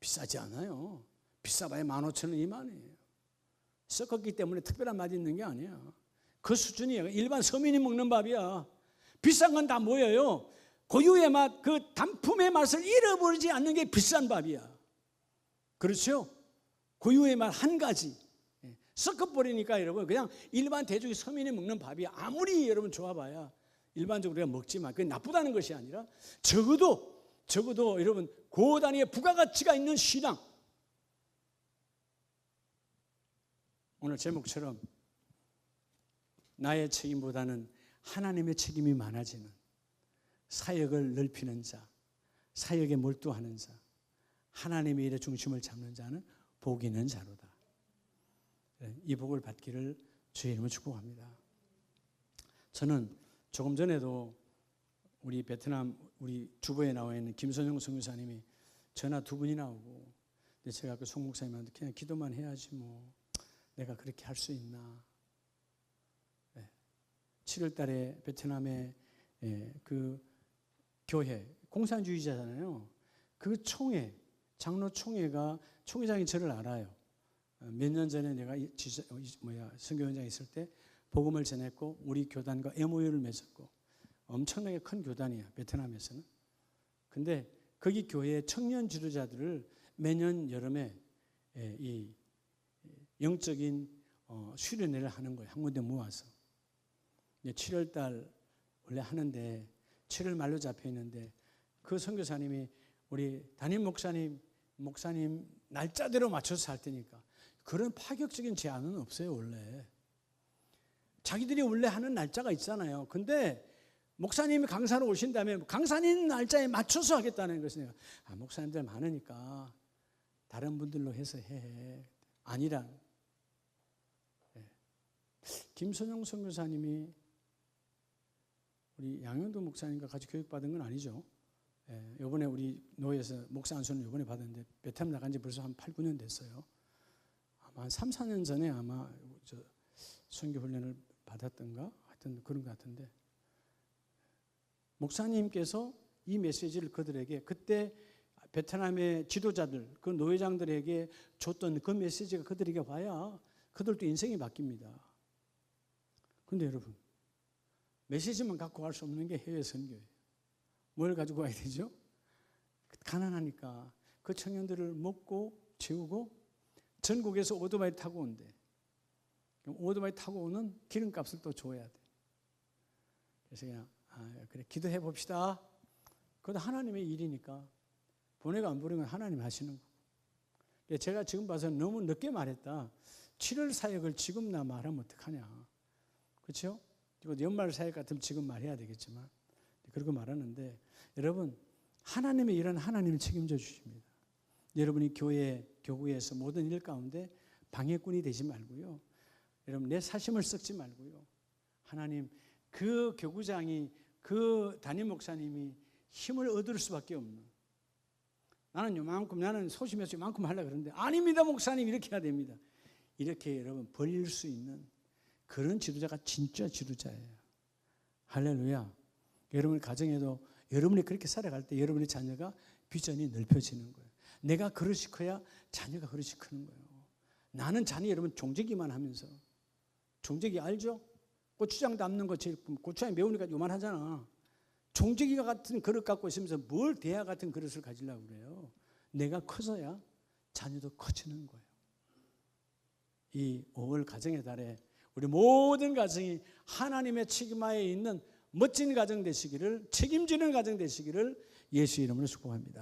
S1: 비싸지 않아요. 비싸봐야 15,000원, 20,000원이에요. 섞었기 때문에 특별한 맛이 있는 게 아니야. 그 수준이에요. 일반 서민이 먹는 밥이야. 비싼 건 다 뭐예요? 고유의 맛, 그 단품의 맛을 잃어버리지 않는 게 비싼 밥이야. 그렇죠? 고유의 맛 한 가지 섞어버리니까 여러분 그냥 일반 대중의 서민이 먹는 밥이 아무리 여러분 좋아봐야 일반적으로 우리가 먹지만 그게 나쁘다는 것이 아니라 적어도 여러분 고단위의 부가가치가 있는 신앙. 오늘 제목처럼 나의 책임보다는 하나님의 책임이 많아지는 사역을 넓히는 자, 사역에 몰두하는 자, 하나님의 일의 중심을 잡는 자는 복 있는 자로다. 이 복을 받기를 주의 이름으로 축복합니다. 저는 조금 전에도 우리 베트남 우리 주보에 나와 있는 김선영 선교사님이 전화 2분이나 오고, 근데 제가 그 송 목사님한테 그냥 기도만 해야지 뭐 내가 그렇게 할 수 있나. 7월 달에 베트남의 그 교회 공산주의자잖아요. 그 총회 장로 총회가 총회장이 저를 알아요. 몇 년 전에 내가 선교원장에 있을 때 복음을 전했고 우리 교단과 MOU를 맺었고 엄청나게 큰 교단이야 베트남에서는. 근데 거기 교회의 청년 지도자들을 매년 여름에 이 영적인 수련회를 하는 거예요. 한 군데 모아서. 7월 달 원래 하는데 7월 말로 잡혀 있는데 그 선교사님이 우리 담임 목사님 날짜대로 맞춰서 할 테니까 그런 파격적인 제한은 없어요. 원래 자기들이 원래 하는 날짜가 있잖아요. 근데 목사님이 강사로 오신다면 강사님 날짜에 맞춰서 하겠다는 것이에요. 목사님들 많으니까 다른 분들로 해서 해. 아니라 김선영 선교사님이 우리 양현도 목사님과 같이 교육받은 건 아니죠. 이번에 우리 노예에서 목사 안수는 이번에 받았는데 베트남 나간 지 벌써 한 8, 9년 됐어요. 아마 한 3, 4년 전에 아마 선교 훈련을 받았던가 하여튼 그런 것 같은데 목사님께서 이 메시지를 그들에게 그때 베트남의 지도자들 그 노회장들에게 줬던 그 메시지가 그들에게 와야 그들도 인생이 바뀝니다. 그런데 여러분 메시지만 갖고 갈 수 없는 게 해외 선교예요. 뭘 가지고 와야 되죠? 가난하니까 그 청년들을 먹고 재우고 전국에서 오토바이 타고 온대. 그럼 오토바이 타고 오는 기름값을 또 줘야 돼. 그래서 그냥 그래 기도해 봅시다. 그것도 하나님의 일이니까 보내고 안 보내고 하나님이 하시는 거. 제가 지금 봐서 너무 늦게 말했다. 7월 사역을 지금 나 말하면 어떡하냐. 그렇죠? 그리고 연말 사역 같으면 지금 말해야 되겠지만 그렇게 말하는데 여러분 하나님의 일은 하나님이 책임져 주십니다. 여러분이 교회, 교구에서 모든 일 가운데 방해꾼이 되지 말고요. 여러분 내 사심을 썩지 말고요. 하나님 그 교구장이 그 담임 목사님이 힘을 얻을 수밖에 없는, 나는 요만큼, 나는 소심해서 요만큼 하려고 그러는데 아닙니다 목사님 이렇게 해야 됩니다. 이렇게 여러분 벌릴 수 있는 그런 지도자가 진짜 지도자예요. 할렐루야. 여러분 가정에도 여러분이 그렇게 살아갈 때 여러분의 자녀가 비전이 넓혀지는 거예요. 내가 그릇이 커야 자녀가 그릇이 크는 거예요. 나는 자녀 여러분 종재기만 하면서, 종재기 알죠? 고추장 담는 거, 고추장이 매우니까 요만하잖아. 종재기가 같은 그릇 갖고 있으면서 뭘 대야 같은 그릇을 가지려고 그래요. 내가 커져야 자녀도 커지는 거예요. 이 5월 가정의 달에 우리 모든 가정이 하나님의 책임하에 있는 멋진 가정 되시기를, 책임지는 가정 되시기를 예수 이름으로 축복합니다.